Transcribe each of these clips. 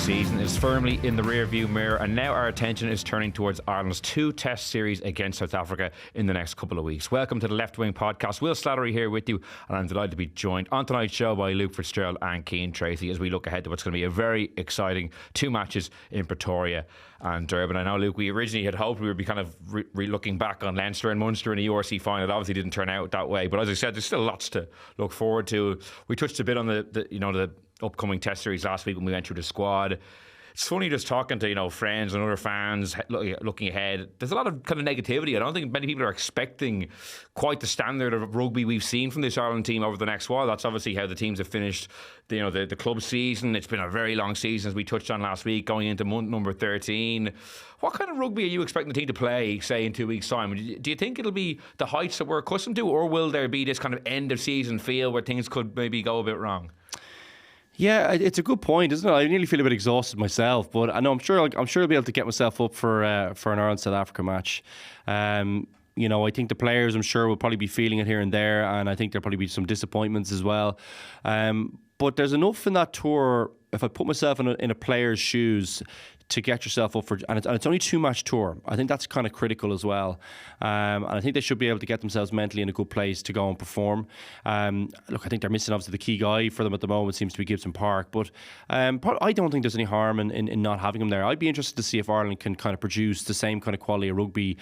season is firmly in the rear-view mirror, and now our attention is turning towards Ireland's 2 Test series against South Africa in the next couple of weeks. Welcome to the Left Wing Podcast. Will Slattery here with you, and I'm delighted to be joined on tonight's show by Luke Fitzgerald and Cian Tracey as we look ahead to what's going to be a very exciting 2 matches in Pretoria and Durban. I know, Luke, we originally had hoped we would be kind of looking back on Leinster and Munster in the URC final. It obviously didn't turn out that way, but as I said, there's still lots to look forward to. We touched a bit on the upcoming Test series last week when we went through the squad. It's funny just talking to friends and other fans looking ahead. There's a lot of kind of negativity. I don't think many people are expecting quite the standard of rugby we've seen from this Ireland team over the next while. That's obviously how the teams have finished the club season. It's been a very long season, as we touched on last week, going into month number 13. What kind of rugby are you expecting the team to play, say, in 2 weeks' time? Do you think it'll be the heights that we're accustomed to, or will there be this kind of end of season feel where things could maybe go a bit wrong? Yeah, it's a good point, isn't it? I nearly feel a bit exhausted myself, but I know I'm sure I'll be able to get myself up for an Ireland South Africa match. I think the players, I'm sure, will probably be feeling it here and there, and I think there'll probably be some disappointments as well. But there's enough in that tour. If I put myself in a player's shoes, to get yourself up for, and it's only 2-match tour. I think that's kind of critical as well, and I think they should be able to get themselves mentally in a good place to go and perform. Look, I think they're missing obviously the key guy for them at the moment seems to be Gibson Park, but I don't think there's any harm in not having him there. I'd be interested to see if Ireland can kind of produce the same kind of quality of rugby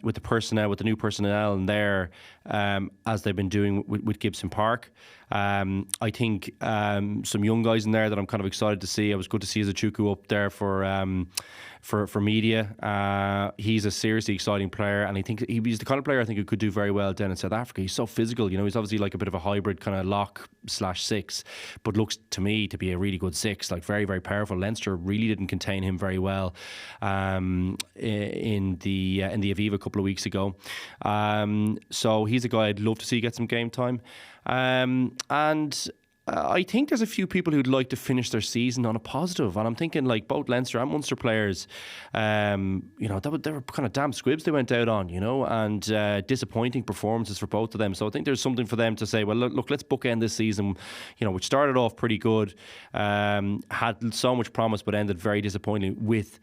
with the new personnel in there as they've been doing with Gibson Park. I think some young guys in there that I'm kind of excited to see. It was good to see Zachuku up there for media. He's a seriously exciting player, and I think he's the kind of player I think who could do very well down in South Africa. He's so physical, he's obviously like a bit of a hybrid kind of lock/6, but looks to me to be a really good 6, like very, very powerful. Leinster really didn't contain him very well in the Aviva a couple of weeks ago. So he's a guy I'd love to see get some game time. And I think there's a few people who'd like to finish their season on a positive, and I'm thinking like both Leinster and Munster players, they were kind of damn squibs they went out on, and disappointing performances for both of them. So I think there's something for them to say, well, look, let's bookend this season, which started off pretty good, had so much promise but ended very disappointing with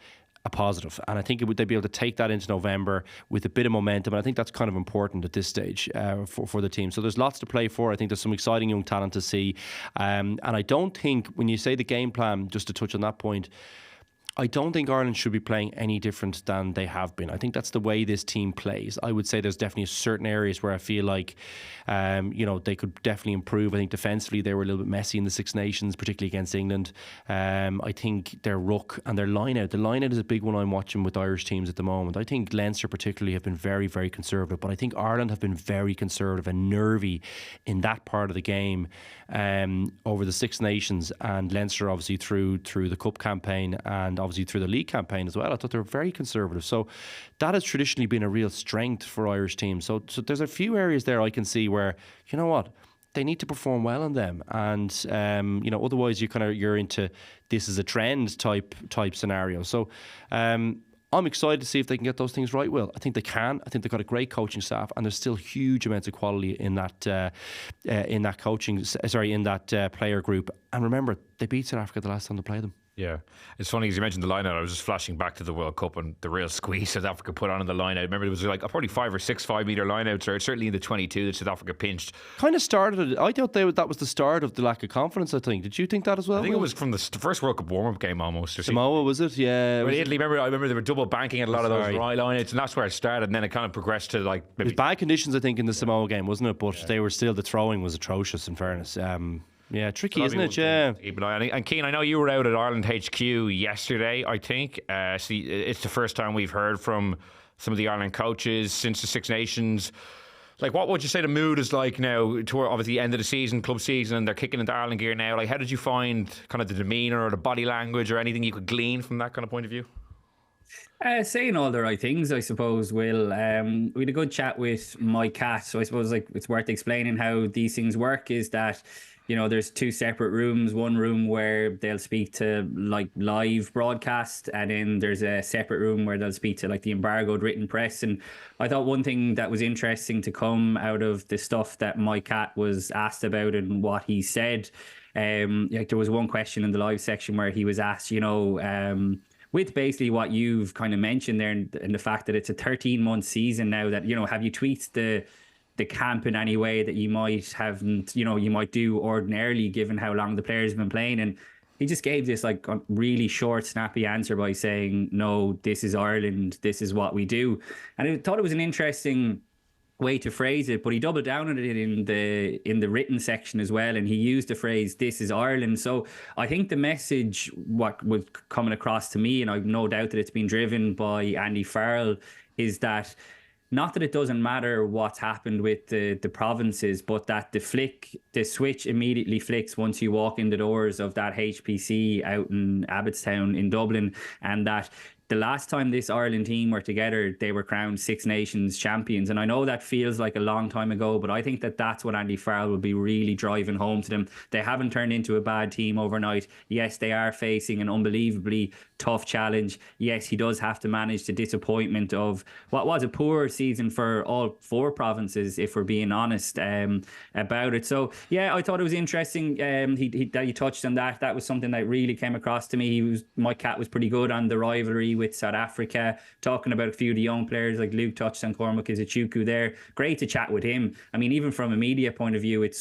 a positive, and I think they'd be able to take that into November with a bit of momentum, and I think that's kind of important at this stage for the team. So there's lots to play for. I think there's some exciting young talent to see, and I don't think, when you say the game plan, just to touch on that point, I don't think Ireland should be playing any different than they have been. I think that's the way this team plays. I would say there's definitely certain areas where I feel like, they could definitely improve. I think defensively they were a little bit messy in the Six Nations, particularly against England. I think their ruck and their line-out. The line-out is a big one I'm watching with Irish teams at the moment. I think Leinster particularly have been very, very conservative, but I think Ireland have been very conservative and nervy in that part of the game over the Six Nations, and Leinster obviously through the Cup campaign and obviously through the league campaign as well. I thought they were very conservative. So that has traditionally been a real strength for Irish teams. So there's a few areas there I can see where, you know what, they need to perform well on them, and otherwise you're into this is a trend type scenario. So I'm excited to see if they can get those things right. Will, I think they can. I think they've got a great coaching staff, and there's still huge amounts of quality in that player group. And remember, they beat South Africa the last time they played them. Yeah, it's funny as you mentioned the line-out. I was just flashing back to the World Cup and the real squeeze South Africa put on in the line-out. Remember, there was like probably 5 or 6 5-metre line-outs, or certainly in the 22 that South Africa pinched. Kind of started it. I thought that was the start of the lack of confidence, I think. Did you think that as well? I think it was from the first World Cup warm-up game almost. Samoa, was it? Yeah. I remember they were double banking at a lot of those line-outs, and that's where it started, and then it kind of progressed to like maybe... It was bad conditions, I think, in the Samoa game, wasn't it? But they were still, the throwing was atrocious, in fairness. Yeah, tricky, isn't it? Yeah. And Cian, I know you were out at Ireland HQ yesterday, I think. It's the first time we've heard from some of the Ireland coaches since the Six Nations. Like, what would you say the mood is like now toward obviously the end of the season, club season, and they're kicking into Ireland gear now? Like, how did you find kind of the demeanour or the body language or anything you could glean from that kind of point of view? Saying all the right things, I suppose, Will. We had a good chat with my cat, so I suppose it's worth explaining how these things work, is that there's 2 separate rooms. One room where they'll speak to like live broadcast, and then there's a separate room where they'll speak to like the embargoed written press. And I thought one thing that was interesting to come out of the stuff that my cat was asked about and what he said like there was one question in the live section where he was asked, with basically what you've kind of mentioned there, and the fact that it's a 13-month season now, that, have you tweaked the camp in any way that you might do ordinarily, given how long the players have been playing? And he just gave this like a really short, snappy answer by saying, no, this is Ireland, this is what we do. And I thought it was an interesting way to phrase it, but he doubled down on it in the written section as well, and he used the phrase, this is Ireland. So I think the message, what was coming across to me, and I've no doubt that it's been driven by Andy Farrell, is that not that it doesn't matter what's happened with the provinces, but that the switch immediately flicks once you walk in the doors of that HPC out in Abbottstown in Dublin, and that the last time this Ireland team were together, they were crowned Six Nations champions. And I know that feels like a long time ago, but I think that that's what Andy Farrell will be really driving home to them. They haven't turned into a bad team overnight. Yes, they are facing an unbelievably tough challenge. Yes, he does have to manage the disappointment of what was a poor season for all four provinces, if we're being honest about it. So, yeah, I thought it was interesting that he touched on that. That was something that really came across to me. My cat was pretty good on the rivalry with South Africa, talking about a few of the young players, like Luke touched on Cormac Izuchuku there. Great to chat with him. I mean, even from a media point of view, it's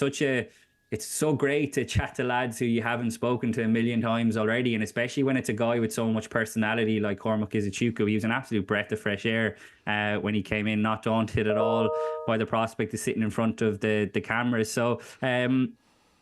so great to chat to lads who you haven't spoken to a million times already, and especially when it's a guy with so much personality like Cormac Izuchuku. He was an absolute breath of fresh air when he came in, not daunted at all by the prospect of sitting in front of the cameras. So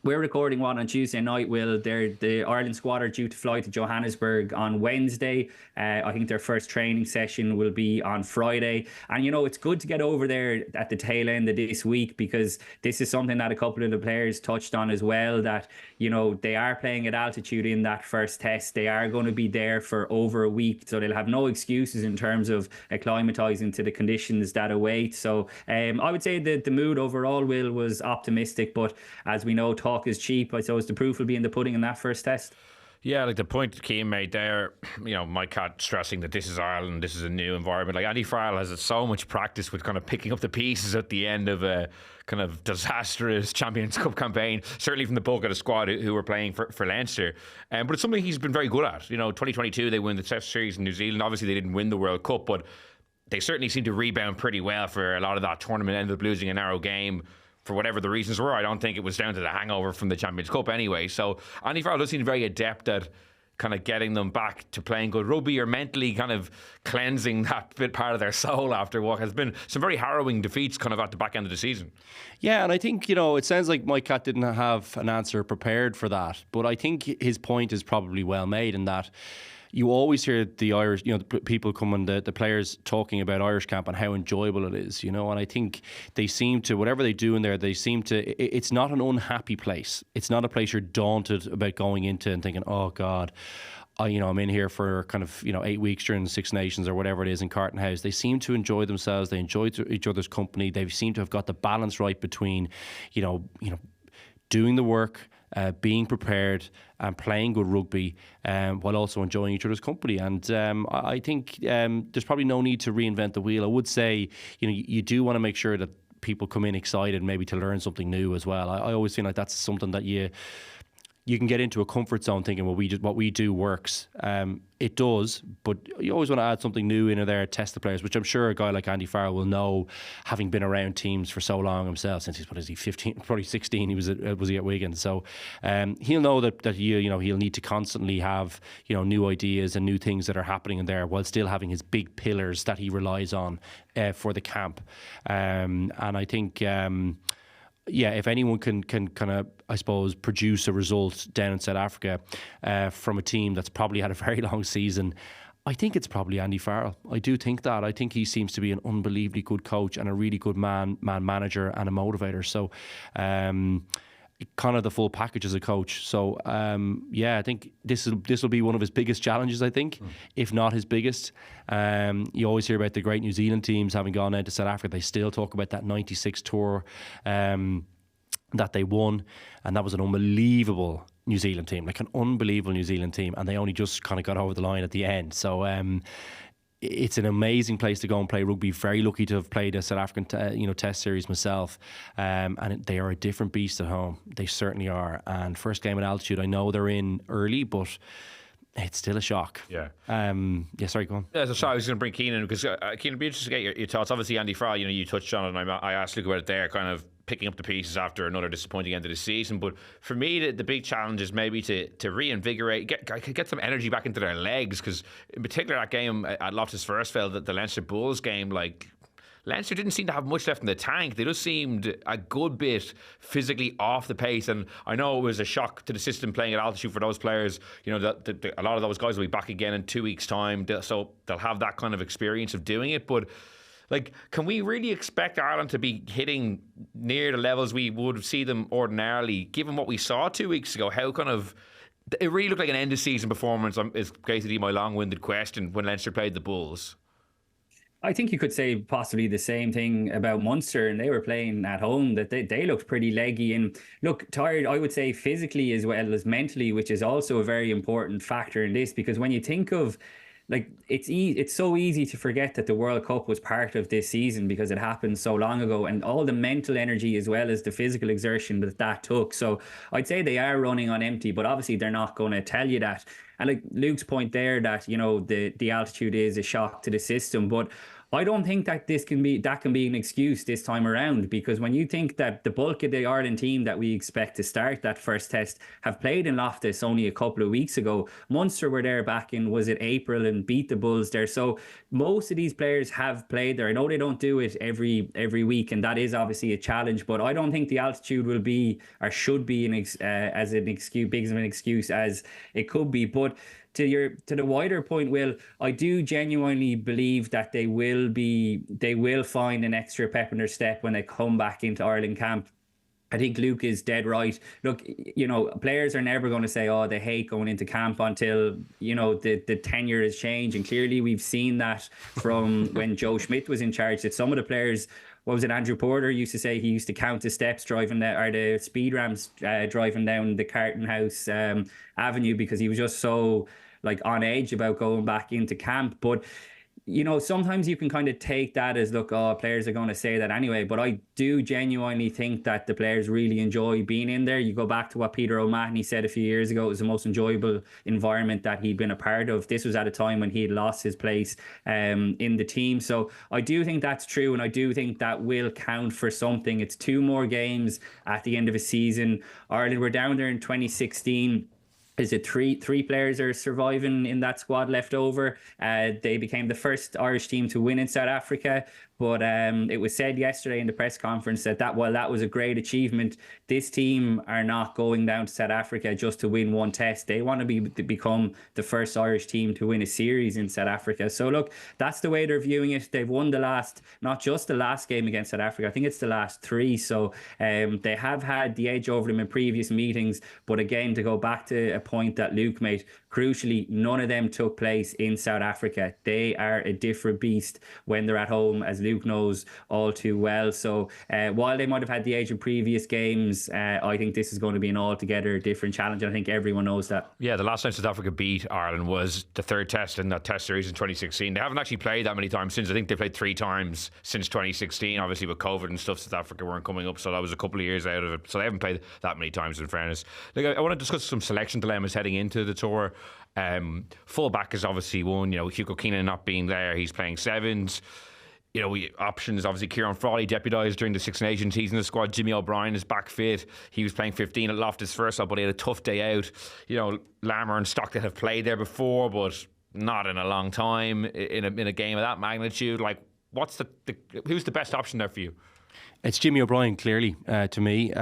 we're recording one on Tuesday night. The Ireland squad are due to fly to Johannesburg on Wednesday. I think their first training session will be on Friday. And, it's good to get over there at the tail end of this week, because this is something that a couple of the players touched on as well, that, they are playing at altitude in that first test. They are going to be there for over a week, so they'll have no excuses in terms of acclimatizing to the conditions that await. So I would say that the mood overall, Will, was optimistic, but as we know, talk is cheap. I suppose the proof will be in the pudding in that first test. Yeah, like the point Cian made there, my cat stressing that this is Ireland, this is a new environment. Like Andy Farrell has so much practice with kind of picking up the pieces at the end of a kind of disastrous Champions Cup campaign, certainly from the bulk of the squad who were playing for Leinster. But it's something he's been very good at. 2022 they won the Test Series in New Zealand. Obviously they didn't win the World Cup, but they certainly seem to rebound pretty well for a lot of that tournament. Ended up losing a narrow game for whatever the reasons were. I don't think it was down to the hangover from the Champions Cup anyway. So Andy Farrell does seem very adept at kind of getting them back to playing good rugby, or mentally kind of cleansing that bit part of their soul after what has been some very harrowing defeats kind of at the back end of the season. Yeah, and I think, it sounds like Mike Cat didn't have an answer prepared for that, but I think his point is probably well made in that you always hear the Irish, the people coming, the players talking about Irish camp and how enjoyable it is, and I think they seem to, whatever they do in there, it's not an unhappy place. It's not a place you're daunted about going into and thinking, oh God, I'm in here for kind of 8 weeks during the Six Nations or whatever it is in Carton House. They seem to enjoy themselves. They enjoy each other's company. They seem to have got the balance right between, doing the work, being prepared and playing good rugby, while also enjoying each other's company. And I think there's probably no need to reinvent the wheel. I would say, you do want to make sure that people come in excited maybe to learn something new as well. I always feel like that's something that you can get into a comfort zone thinking, well, what we do works. It does, but you always want to add something new in there, test the players, which I'm sure a guy like Andy Farrell will know, having been around teams for so long himself, since he's 15, probably 16, he was at Wigan. So he'll know that he'll need to constantly have new ideas and new things that are happening in there, while still having his big pillars that he relies on for the camp. And I think if anyone can kind of, I suppose, produce a result down in South Africa from a team that's probably had a very long season, I think it's probably Andy Farrell. I do think that. I think he seems to be an unbelievably good coach and a really good man manager and a motivator. So kind of the full package as a coach. So I think this will be one of his biggest challenges, I think, if not his biggest. You always hear about the great New Zealand teams having gone into South Africa. They still talk about that 96 tour that they won, and that was an unbelievable New Zealand team, and they only just kind of got over the line at the end. So it's an amazing place to go and play rugby. Very lucky to have played a South African test series myself, and they are a different beast at home. They certainly are. And first game at altitude, I know they're in early, but it's still a shock. Yeah. Sorry, go on. Yeah, so I was going to bring Cian in because Cian, it'd be interesting to get your thoughts. Obviously, Andy Farrell, you touched on it, and I asked Luke about it there, kind of picking up the pieces after another disappointing end of the season. But for me, the big challenge is maybe to reinvigorate, get some energy back into their legs, because in particular that game at Loftus Versfeld, the Leinster Bulls game, like, Leinster didn't seem to have much left in the tank. They just seemed a good bit physically off the pace, and I know it was a shock to the system playing at altitude for those players. A lot of those guys will be back again in 2 weeks' time, so they'll have that kind of experience of doing it. But like, can we really expect Ireland to be hitting near the levels we would see them ordinarily, given what we saw 2 weeks ago? How kind of it really looked like an end of season performance is basically my long-winded question when Leinster played the Bulls. I think you could say possibly the same thing about Munster, and they were playing at home, that they looked pretty leggy and look tired, I would say, physically as well as mentally, which is also a very important factor in this, because when you think of, like, it's so easy to forget that the World Cup was part of this season because it happened so long ago, and all the mental energy as well as the physical exertion that took. So I'd say they are running on empty, but obviously they're not going to tell you that. And like Luke's point there, that the altitude is a shock to the system, but I don't think that can be an excuse this time around, because when you think that the bulk of the Ireland team that we expect to start that first test have played in Loftus only a couple of weeks ago, Munster were there back in, was it April, and beat the Bulls there. So most of these players have played there. I know they don't do it every week, and that is obviously a challenge, but I don't think the altitude will be or should be as an excuse, big of an excuse as it could be. But to the wider point, Will, I do genuinely believe that they will find an extra pep in their step when they come back into Ireland camp. I think Luke is dead right. Look, players are never going to say, oh, they hate going into camp until, the tenure has changed. And clearly we've seen that from when Joe Schmidt was in charge, that some of the players, what was it, Andrew Porter used to say he used to count the steps driving the speed ramps driving down the Carton House Avenue, because he was just so on edge about going back into camp. But sometimes you can kind of take that as, look, players are going to say that anyway. But I do genuinely think that the players really enjoy being in there. You go back to what Peter O'Mahony said a few years ago, it was the most enjoyable environment that he'd been a part of. This was at a time when he had lost his place in the team. So I do think that's true, and I do think that will count for something. It's 2 more games at the end of a season. Ireland were down there in 2016. Is it three players are surviving in that squad left over? They became the first Irish team to win in South Africa. But it was said yesterday in the press conference that while that was a great achievement, this team are not going down to South Africa just to win one test. They want to become the first Irish team to win a series in South Africa. So look, that's the way they're viewing it. They've won not just the last game against South Africa, I think it's the last 3. So they have had the edge over them in previous meetings. But again, to go back to a point that Luke made, crucially, none of them took place in South Africa. They are a different beast when they're at home, as Luke knows all too well. So while they might have had the edge in previous games, I think this is going to be an altogether different challenge. And I think everyone knows that. Yeah, the last time South Africa beat Ireland was the 3rd test in that test series in 2016. They haven't actually played that many times since. I think they played 3 times since 2016. Obviously with COVID and stuff, South Africa weren't coming up, so that was a couple of years out of it. So they haven't played that many times, in fairness. I want to discuss some selection dilemmas heading into the tour. Fullback is obviously one. Hugo Keenan not being there, he's playing 7s. Options, obviously Ciaran Frawley deputised during the Six Nations. He's in the squad. Jimmy O'Brien is back fit. He was playing 15 at Loftus Versfeld, but he had a tough day out. Larmour and Stockdale have played there before, but not in a long time in a game of that magnitude. Who's the best option there for you? It's Jimmy O'Brien, clearly, to me.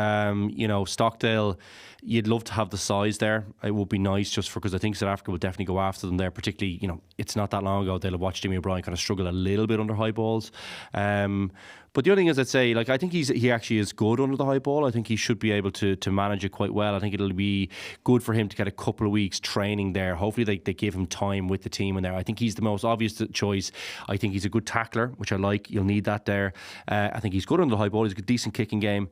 Stockdale, you'd love to have the size there. It would be nice just because I think South Africa will definitely go after them there, particularly, it's not that long ago they'll have watched Jimmy O'Brien kind of struggle a little bit under high balls. But the other thing is, I'd say, I think he actually is good under the high ball. I think he should be able to manage it quite well. I think it'll be good for him to get a couple of weeks training there. Hopefully they give him time with the team in there. I think he's the most obvious choice. I think he's a good tackler, which I like. You'll need that there. I think he's good under the high high ball. He's got a decent kicking game,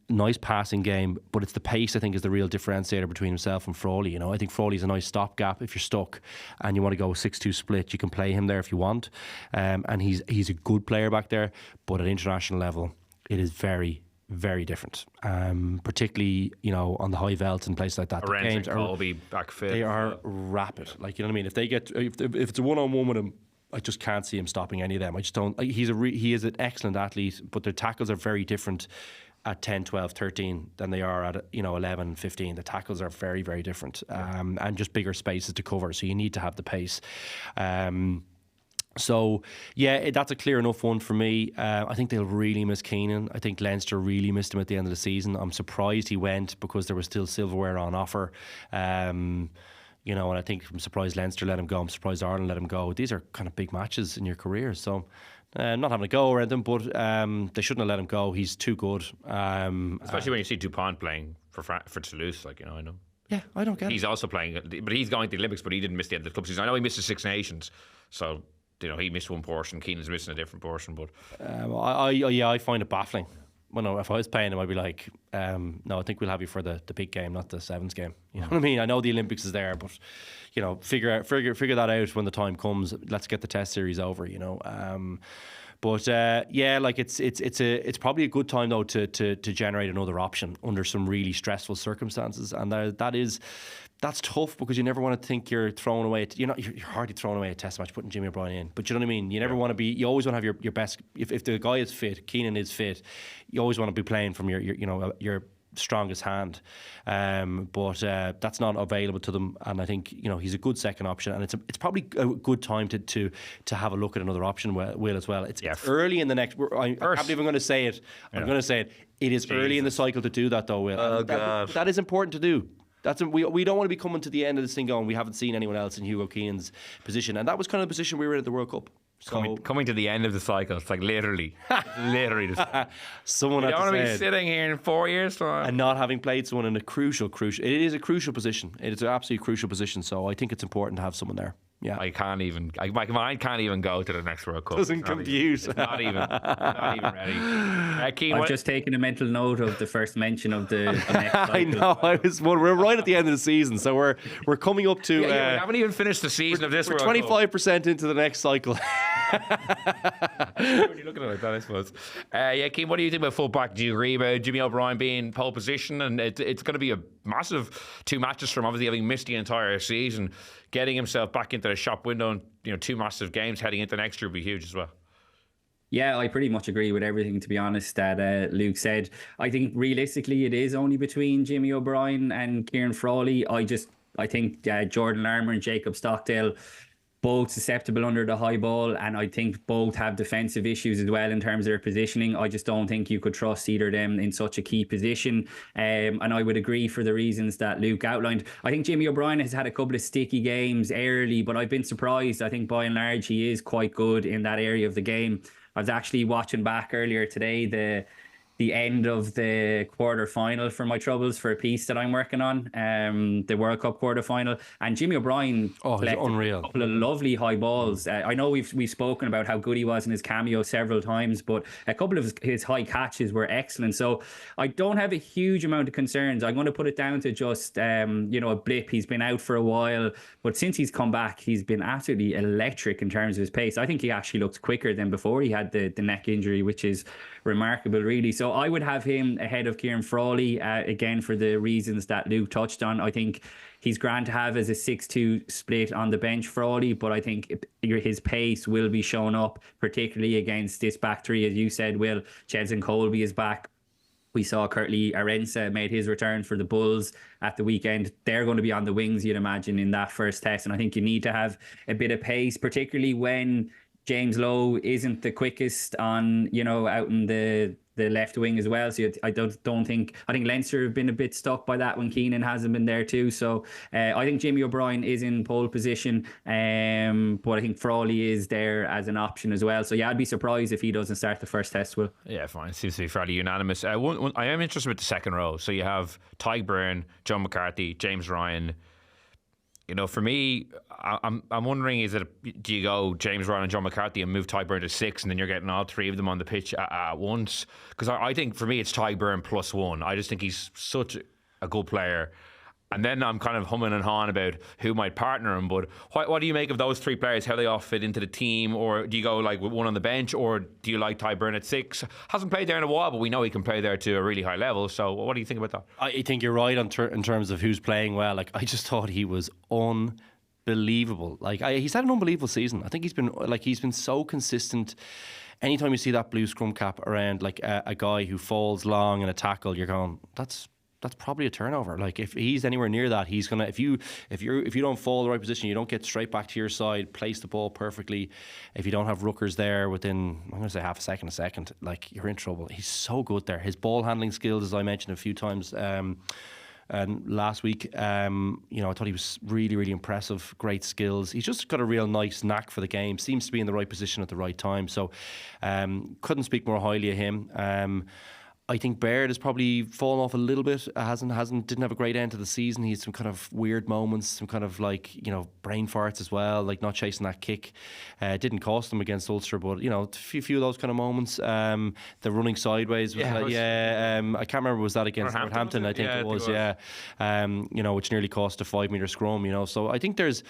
nice passing game, but it's the pace, I think, is the real differentiator between himself and Frawley. I think Frawley's a nice stopgap if you're stuck and you want to go 6-2 split. You can play him there if you want, and he's a good player back there, but at international level it is very, very different, particularly on the high velds and places like that. The games are back fit. They are rapid. Like, you know what I mean? If they get if it's a one-on-one with him, I just can't see him stopping any of them. I just don't. He is an excellent athlete, but their tackles are very different at 10, 12, 13 than they are at 11, 15. The tackles are very, very different, and just bigger spaces to cover. So you need to have the pace. So, yeah, that's a clear enough one for me. I think they'll really miss Keenan. I think Leinster really missed him at the end of the season. I'm surprised he went because there was still silverware on offer. And I think I'm surprised Leinster let him go. I'm surprised Ireland let him go. These are kind of big matches in your career. So, not having a go or anything, but they shouldn't have let him go. He's too good. Especially when you see Dupont playing for Toulouse, I know. Yeah, I don't get it. He's also playing, but he's going to the Olympics, but he didn't miss the end of the club season. I know he missed the Six Nations, so he missed one portion. Keenan's missing a different portion, but I find it baffling. Well, no, if I was paying him, I'd be like, no, I think we'll have you for the big game, not the sevens game. You know what I mean? I know the Olympics is there, but figure that out when the time comes. Let's get the test series over. But it's probably a good time though to generate another option under some really stressful circumstances, and that's tough because you never want to think you're throwing away. You're hardly throwing away a test match putting Jimmy O'Brien in. But you know what I mean. You never want to be. You always want to have your best. If the guy is fit, Keenan is fit, you always want to be playing from your strongest hand. But that's not available to them, and I think he's a good second option, and it's probably a good time to have a look at another option. Will as well. It's early in the next. I can't believe I'm going to say it. I'm going to say it. It is early in the cycle to do that, though, Will. Oh, God. That is important to do. We don't want to be coming to the end of this thing going, we haven't seen anyone else in Hugo Keenan's position, and that was kind of the position we were in at the World Cup. So coming to the end of the cycle, it's like literally. Someone had to say it. You don't want to be sitting here in 4 years time and not having played someone in a crucial. It is a crucial position. It is an absolutely crucial position. So I think it's important to have someone there. Yeah, my mind can't even go to the next World Cup. Doesn't compute. It's not even ready. Keane, I've just taken a mental note of the first mention of the next cycle. I know. We're right at the end of the season, so we're coming up to. We haven't even finished the season of this. We're 25% into the next cycle. When you're looking at it like that, I suppose. Keane, what do you think about fullback? Do you agree about Jimmy O'Brien being pole position? And it's going to be a massive 2 matches from obviously having missed the entire season. Getting himself back into the shop window and 2 massive games heading into next year would be huge as well. Yeah, I pretty much agree with everything, to be honest, that Luke said. I think realistically it is only between Jimmy O'Brien and Ciaran Frawley. I think Jordan Larmour and Jacob Stockdale, both susceptible under the high ball, and I think both have defensive issues as well in terms of their positioning. I just don't think you could trust either of them in such a key position, and I would agree for the reasons that Luke outlined. I think Jimmy O'Brien has had a couple of sticky games early, but I've been surprised. I think by and large he is quite good in that area of the game. I was actually watching back earlier today the end of the quarter final for my troubles for a piece that I'm working on, the World Cup quarter final, and Jimmy O'Brien collected unreal. A couple of lovely high balls. I know we've spoken about how good he was in his cameo several times, but a couple of his high catches were excellent. So I don't have a huge amount of concerns. I'm going to put it down to just a blip. He's been out for a while, but since he's come back, he's been absolutely electric in terms of his pace. I think he actually looks quicker than before he had the neck injury, which is remarkable, really. So I would have him ahead of Ciaran Frawley, again for the reasons that Luke touched on. I think he's grand to have as a 6-2 split on the bench, Frawley, but I think his pace will be shown up, particularly against this back three, as you said, Will. Chedson Colby is back. We saw Curtly Arensa made his return for the Bulls at the weekend. They're going to be on the wings, you'd imagine, in that first test, and I think you need to have a bit of pace, particularly when James Lowe isn't the quickest on, out in the left wing as well. So I think Leinster have been a bit stuck by that when Keenan hasn't been there too. So I think Jimmy O'Brien is in pole position, but I think Frawley is there as an option as well. So yeah, I'd be surprised if he doesn't start the first test, Will. Yeah, fine. Seems to be fairly unanimous. I am interested with the second row. So you have Ty Byrne, John McCarthy, James Ryan. You know, for me, I'm wondering, do you go James Ryan and John McCarthy and move Ty Byrne to 6, and then you're getting all three of them on the pitch at once? Because I think for me it's Ty Byrne +1. I just think he's such a good player. And then I'm kind of humming and hawing about who might partner him. But what do you make of those three players, how they all fit into the team? Or do you go like with one on the bench? Or do you like Ty Byrne at 6? Hasn't played there in a while, but we know he can play there to a really high level. So what do you think about that? I think you're right in terms of who's playing well. Like, I just thought he was unbelievable. Like, he's had an unbelievable season. I think he's been so consistent. Anytime you see that blue scrum cap around, like a guy who falls long in a tackle, you're going, that's probably a turnover. Like, if he's anywhere near that, he's gonna. If you don't fall the right position, you don't get straight back to your side, place the ball perfectly. If you don't have ruckers there within, I'm gonna say half a second, like, you're in trouble. He's so good there. His ball handling skills, as I mentioned a few times. And last week, I thought he was really, really impressive. Great skills. He's just got a real nice knack for the game. Seems to be in the right position at the right time. So, couldn't speak more highly of him. I think Baird has probably fallen off a little bit. Didn't have a great end to the season. He had some kind of weird moments, some kind of brain farts as well, like not chasing that kick. Didn't cost them against Ulster, but a few of those kind of moments. The running sideways, I can't remember, was that against Northampton? I think it was. Which nearly cost a 5 metre scrum. So I think there's.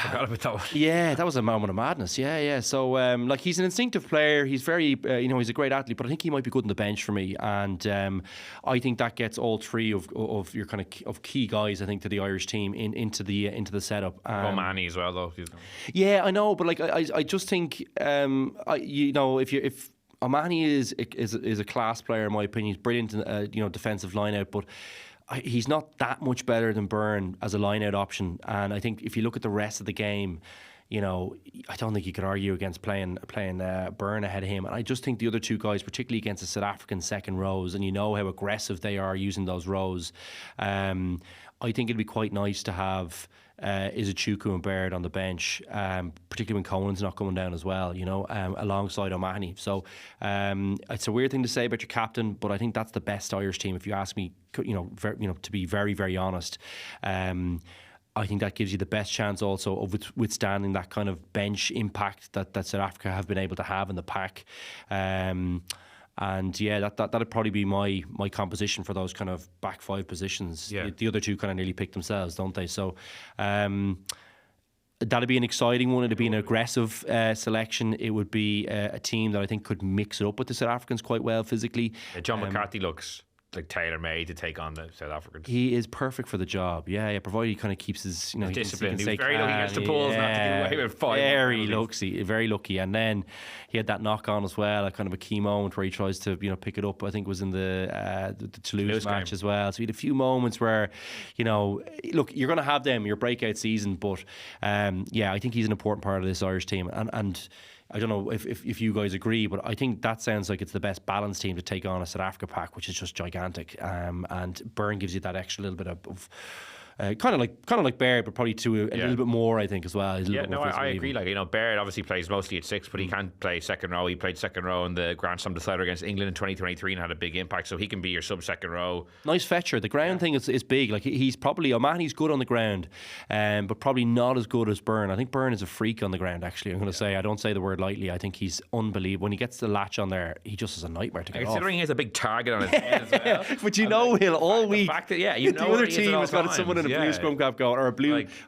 Forgot about that one. Yeah, that was a moment of madness. Yeah. So, he's an instinctive player. He's very, he's a great athlete, but I think he might be good on the bench for me. And I think that gets all three of your kind of key guys, I think, to the Irish team into the setup. O'Mahony as well, though. Yeah, I know, but I just think, if O'Mahony is a class player in my opinion, he's brilliant, defensive line out, but he's not that much better than Byrne as a line-out option. And I think if you look at the rest of the game, I don't think you could argue against playing Byrne ahead of him. And I just think the other two guys, particularly against the South African second rows, and how aggressive they are using those rows, I think it'd be quite nice to have Izuchuku and Baird on the bench, particularly when Conan's not coming down as well, alongside O'Mahony. So it's a weird thing to say about your captain, but I think that's the best Irish team, if you ask me, to be very, very honest. I think that gives you the best chance also of withstanding that kind of bench impact that South Africa have been able to have in the pack. And yeah, that'd probably be my composition for those kind of back five positions. Yeah. The other two kind of nearly pick themselves, don't they? So that'd be an exciting one. It'd be an aggressive selection. It would be a team that I think could mix it up with the South Africans quite well physically. John McCarthy looks like tailor-made to take on the South Africans. He is perfect for the job. Yeah. Provided he kind of keeps his, discipline. He was very lucky against the Bulls not to get away with 5. Very lucky. And then he had that knock on as well, a kind of a key moment where he tries to, pick it up. I think it was in the Toulouse match game as well. So he had a few moments where, look, you're going to have them your breakout season, but I think he's an important part of this Irish team. And I don't know if you guys agree, but I think that sounds like it's the best balanced team to take on a South Africa pack, which is just gigantic. And Byrne gives you that extra little bit of kind of like Baird, but probably a little bit more, I think, as well. I agree. Baird obviously plays mostly at 6, but he can play second row. He played second row in the Grand Slam decider against England in 2023 and had a big impact, so he can be your sub-second row. Nice fetcher. The ground thing is big. Like, he's probably, O'Mahony's good on the ground, but probably not as good as Byrne. I think Byrne is a freak on the ground, actually. I'm going to say, I don't say the word lightly. I think he's unbelievable. When he gets the latch on there, he just is a nightmare to get off. Considering he has a big target on his head as well. But Will, all week, the fact that, the other team has got someone in a blue scrum cap going, or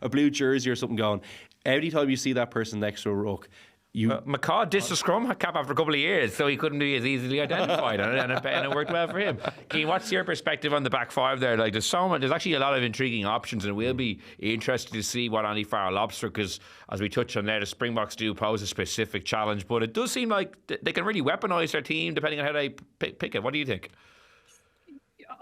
a blue jersey or something going. Every time you see that person next to a ruck, McCaw ditched the scrum cap after a couple of years, so he couldn't be as easily identified, and it worked well for him. Cian, what's your perspective on the back five there? Like, there's actually a lot of intriguing options, and we'll be interested to see what Andy Farrell opts for, because as we touched on there, the Springboks do pose a specific challenge, but it does seem like they can really weaponise their team depending on how they pick it. What do you think?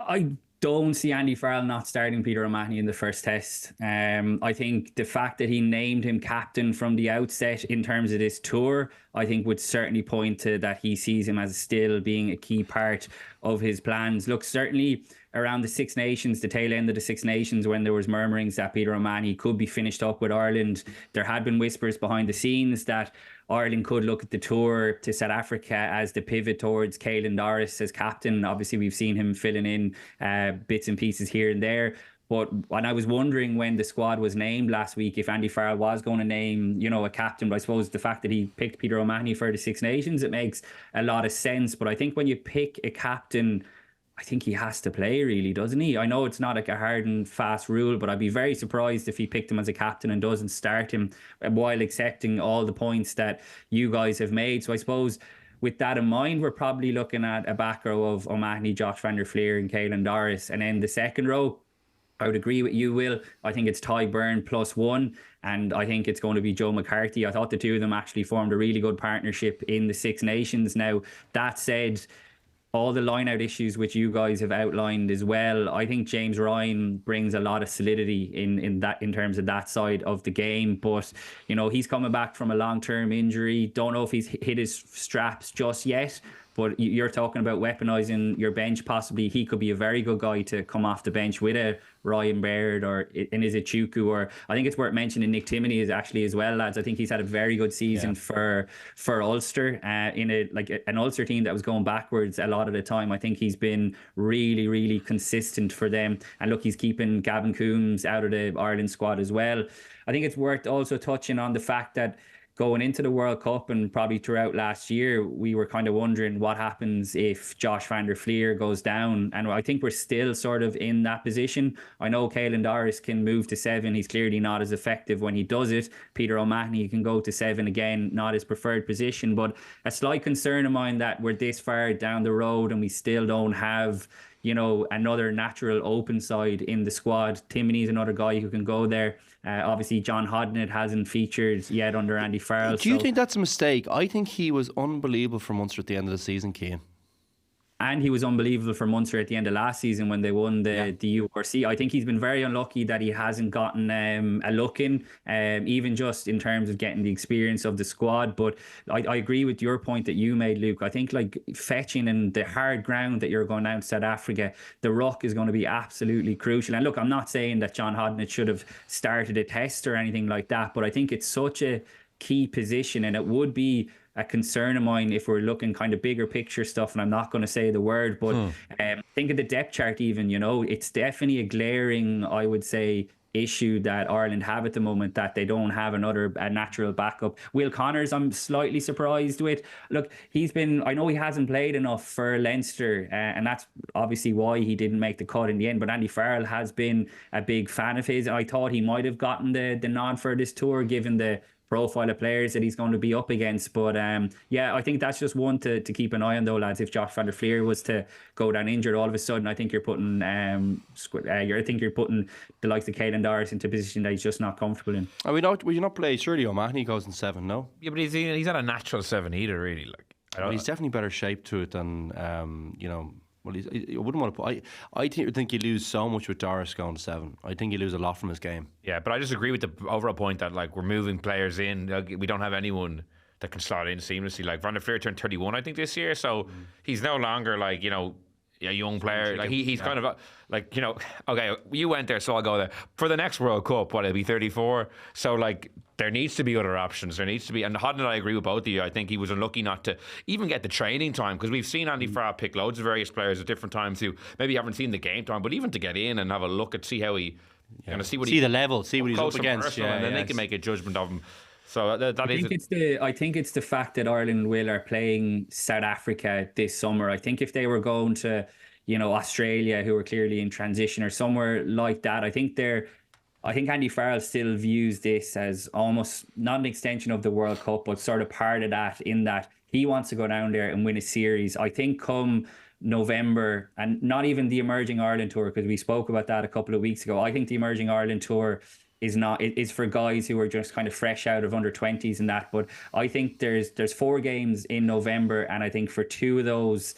I don't see Andy Farrell not starting Peter O'Mahony in the first test. I think the fact that he named him captain from the outset in terms of this tour, I think would certainly point to that he sees him as still being a key part of his plans. Look, certainly around the Six Nations, the tail end of the Six Nations, when there was murmurings that Peter O'Mahony could be finished up with Ireland, there had been whispers behind the scenes that Ireland could look at the tour to South Africa as the pivot towards Caelan Doris as captain. Obviously, we've seen him filling in bits and pieces here and there. But when I was wondering when the squad was named last week, if Andy Farrell was going to name, a captain, but I suppose the fact that he picked Peter O'Mahony for the Six Nations, it makes a lot of sense. But I think when you pick a captain, I think he has to play, really, doesn't he? I know it's not like a hard and fast rule, but I'd be very surprised if he picked him as a captain and doesn't start him while accepting all the points that you guys have made. So I suppose with that in mind, we're probably looking at a back row of O'Mahony, Josh van der Fleer and Caelan Doris. And then the second row, I would agree with you, Will. I think it's Ty Byrne +1, and I think it's going to be Joe McCarthy. I thought the two of them actually formed a really good partnership in the Six Nations. Now, that said, all the line-out issues which you guys have outlined as well, I think James Ryan brings a lot of solidity in terms of that side of the game. But, he's coming back from a long-term injury. Don't know if he's hit his straps just yet. But you're talking about weaponising your bench. Possibly he could be a very good guy to come off the bench with a Ryan Baird or is it Chuku, or I think it's worth mentioning Nick Timoney is actually as well, lads. I think he's had a very good season for Ulster in an Ulster team that was going backwards a lot of the time. I think he's been really, really consistent for them. And look, he's keeping Gavin Coombs out of the Ireland squad as well. I think it's worth also touching on the fact that going into the World Cup and probably throughout last year, we were kind of wondering what happens if Josh van der Fleer goes down. And I think we're still sort of in that position. I know Caelan Doris can move to 7. He's clearly not as effective when he does it. Peter O'Mahony can go to 7 again, not his preferred position. But a slight concern of mine that we're this far down the road and we still don't have another natural open side in the squad. Timoney's another guy who can go there. Obviously, John Hodnett hasn't featured yet under Andy Farrell. Do you think that's a mistake? I think he was unbelievable for Munster at the end of the season, Cian. And he was unbelievable for Munster at the end of last season when they won the URC. I think he's been very unlucky that he hasn't gotten a look in, even just in terms of getting the experience of the squad. But I agree with your point that you made, Luke. I think like fetching and the hard ground that you're going out to South Africa, the ruck is going to be absolutely crucial. And look, I'm not saying that John Hodnett should have started a test or anything like that, but I think it's such a key position, and it would be a concern of mine if we're looking kind of bigger picture stuff, and I'm not going to say the word, but think of the depth chart even, it's definitely a glaring, I would say, issue that Ireland have at the moment, that they don't have a natural backup. Will Connors, I'm slightly surprised with. Look, I know he hasn't played enough for Leinster, and that's obviously why he didn't make the cut in the end, but Andy Farrell has been a big fan of his. I thought he might have gotten the nod for this tour given the profile of players that he's going to be up against. But I think that's just one to keep an eye on though, lads. If Josh van der Fleer was to go down injured all of a sudden, I think you're putting you're putting the likes of Caelan Doris into a position that he's just not comfortable in. Will you not play? Surely O'Mahony goes in 7, no? Yeah, but he's not a natural 7 either, really. He's definitely better shaped to it than Well, I wouldn't want to put. I think you lose so much with Doris going to 7. I think you lose a lot from his game. Yeah, but I just agree with the overall point that we're moving players in. We don't have anyone that can slot in seamlessly. Like Van der Fleer turned 31, I think, this year, so he's no longer a young player. He's kind of okay, you went there, so I'll go there. For the next World Cup, he'll be 34. So there needs to be other options. There needs to be, and Hodnett, I agree with both of you. I think he was unlucky not to even get the training time, because we've seen Andy Farrell pick loads of various players at different times who maybe haven't seen the game time, but even to get in and have a look at see how he see the level, see what he's up against, and then they can make a judgment of him. So I think it's the fact that Ireland are playing South Africa this summer. I think if they were going to Australia, who are clearly in transition, or somewhere like that, I think Andy Farrell still views this as almost not an extension of the World Cup, but sort of part of that, in that he wants to go down there and win a series. I think come November, and not even the Emerging Ireland Tour, because we spoke about that a couple of weeks ago. I think the Emerging Ireland Tour is for guys who are just kind of fresh out of under 20s and that. But I think there's 4 games in November, and I think for 2 of those,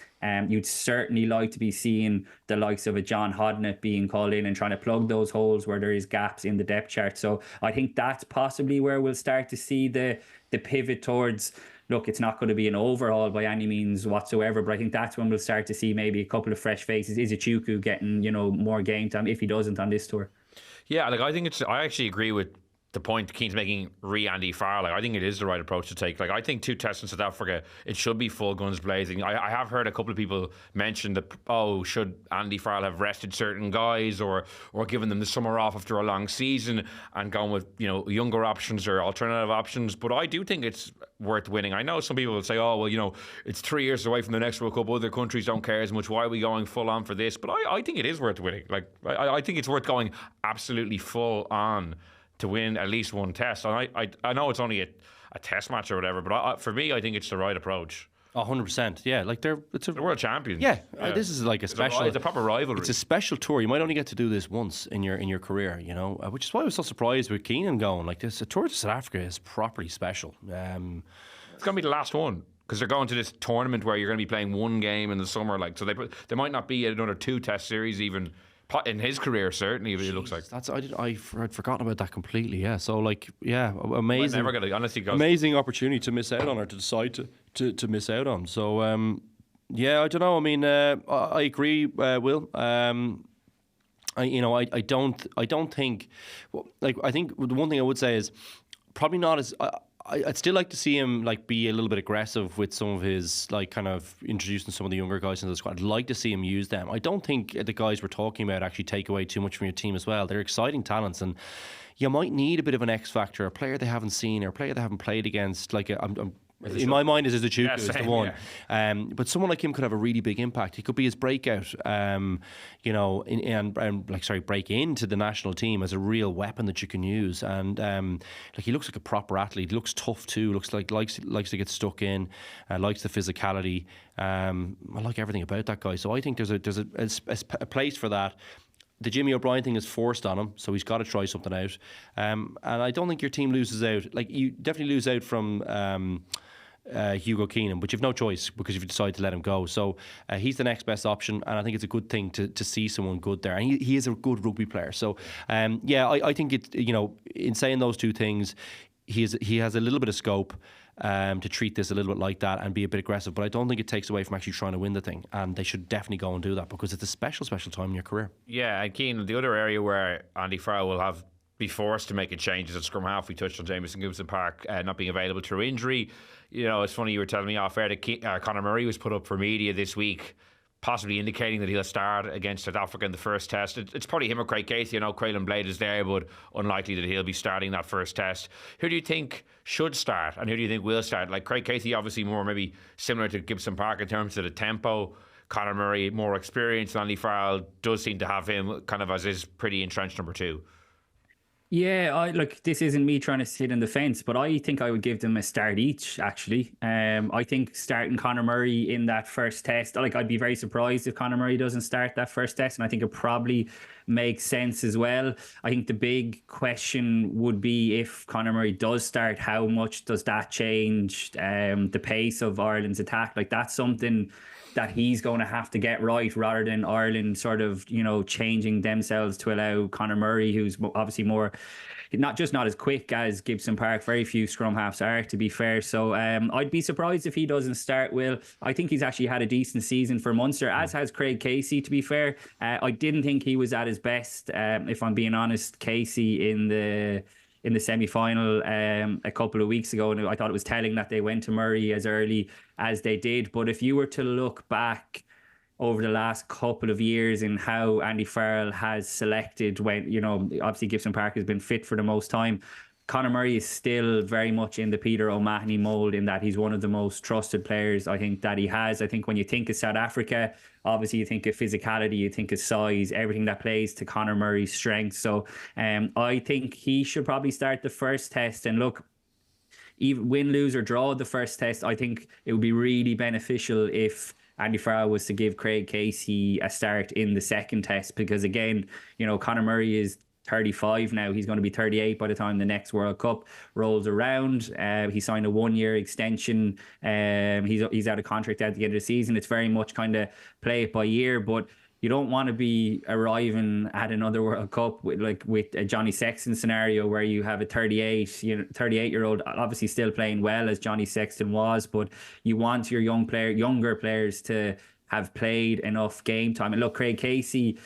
you'd certainly like to be seeing the likes of a John Hodnett being called in and trying to plug those holes where there is gaps in the depth chart. So I think that's possibly where we'll start to see the pivot towards. Look, it's not going to be an overhaul by any means whatsoever, but I think that's when we'll start to see maybe a couple of fresh faces. Is it Chuku getting more game time if he doesn't on this tour? Yeah, I think I actually agree with the point Keane's making Andy Farrell, I think it is the right approach to take. I think 2 tests in South Africa, it should be full guns blazing. I have heard a couple of people mention that, should Andy Farrell have rested certain guys or given them the summer off after a long season and gone with younger options or alternative options. But I do think it's worth winning. I know some people will say, it's 3 years away from the next World Cup. Other countries don't care as much. Why are we going full on for this? But I think it is worth winning. I think it's worth going absolutely full on to win at least one test. And I know it's only a test match or whatever, but for me, I think it's the right approach. 100%. Yeah, they're world champions. Yeah, this is like a special. It's a proper rivalry. It's a special tour. You might only get to do this once in your career, which is why I was so surprised with Keenan going like this. A tour to South Africa is properly special. It's going to be the last one, because they're going to this tournament where you're going to be playing one game in the summer. So there might not be another 2 test series even in his career, certainly. It looks like I'd forgotten about that completely. Yeah, so amazing. Never gonna, honestly, amazing opportunity to miss out on, or to decide to miss out on. So I don't know. I mean, I agree, Will. I don't think. I think the one thing I would say is probably not as. I'd still like to see him be a little bit aggressive with some of his kind of introducing some of the younger guys into the squad. I'd like to see him use them. I don't think the guys we're talking about actually take away too much from your team as well. They're exciting talents, and you might need a bit of an X factor, a player they haven't seen or a player they haven't played against. In my mind, is Izuchuku is the one. Yeah. But someone like him could have a really big impact. He could be his breakout, break into the national team as a real weapon that you can use. And he looks like a proper athlete. He looks tough too. Looks like likes to get stuck in. Likes the physicality. I like everything about that guy. So I think there's a place for that. The Jimmy O'Brien thing is forced on him, so he's got to try something out. And I don't think your team loses out. You definitely lose out from Hugo Keenan, but you've no choice because you've decided to let him go. So he's the next best option, and I think it's a good thing to see someone good there. And he is a good rugby player. So I think it. In saying those 2 things, he has a little bit of scope to treat this a little bit like that and be a bit aggressive. But I don't think it takes away from actually trying to win the thing. And they should definitely go and do that, because it's a special, special time in your career. Yeah, and Cian, the other area where Andy Farrell will be forced to make a change is at scrum-half. We touched on Jamison Gibson Park not being available through injury. It's funny, you were telling me off air that Conor Murray was put up for media this week, possibly indicating that he'll start against South Africa in the first test. It's probably him or Craig Casey. I know Craylan Blade is there, but unlikely that he'll be starting that first test. Who do you think should start, and who do you think will start? Craig Casey, obviously more maybe similar to Gibson Park in terms of the tempo. Conor Murray, more experienced. Andy Farrell does seem to have him kind of as his pretty entrenched number 2. Yeah, this isn't me trying to sit in the fence, but I think I would give them a start each, actually. I think starting Conor Murray in that first test, I'd be very surprised if Conor Murray doesn't start that first test, and I think it probably makes sense as well. I think the big question would be, if Conor Murray does start, how much does that change the pace of Ireland's attack? That's something that he's going to have to get right, rather than Ireland sort of, changing themselves to allow Conor Murray, who's obviously not as quick as Gibson Park. Very few scrum halves are, to be fair. So I'd be surprised if he doesn't start, Will. I think he's actually had a decent season for Munster, as has Craig Casey, to be fair. I didn't think he was at his best, if I'm being honest. Casey in the semi-final a couple of weeks ago, and I thought it was telling that they went to Murray as early as they did. But if you were to look back over the last couple of years in how Andy Farrell has selected, when obviously Gibson Park has been fit for the most time, Conor Murray is still very much in the Peter O'Mahony mould, in that he's one of the most trusted players I think that he has. I think when you think of South Africa, obviously you think of physicality, you think of size, everything that plays to Conor Murray's strengths. So I think he should probably start the first test. And look, even win, lose or draw the first test, I think it would be really beneficial if Andy Farrell was to give Craig Casey a start in the second test, because again, Conor Murray is 35 now. He's going to be 38 by the time the next World Cup rolls around. He signed a 1-year extension. He's out of contract at the end of the season. It's very much kind of play it by year, but you don't want to be arriving at another World Cup with a Johnny Sexton scenario, where you have a 38-year-old obviously still playing well, as Johnny Sexton was, but you want your younger players to have played enough game time. And look, Craig Casey,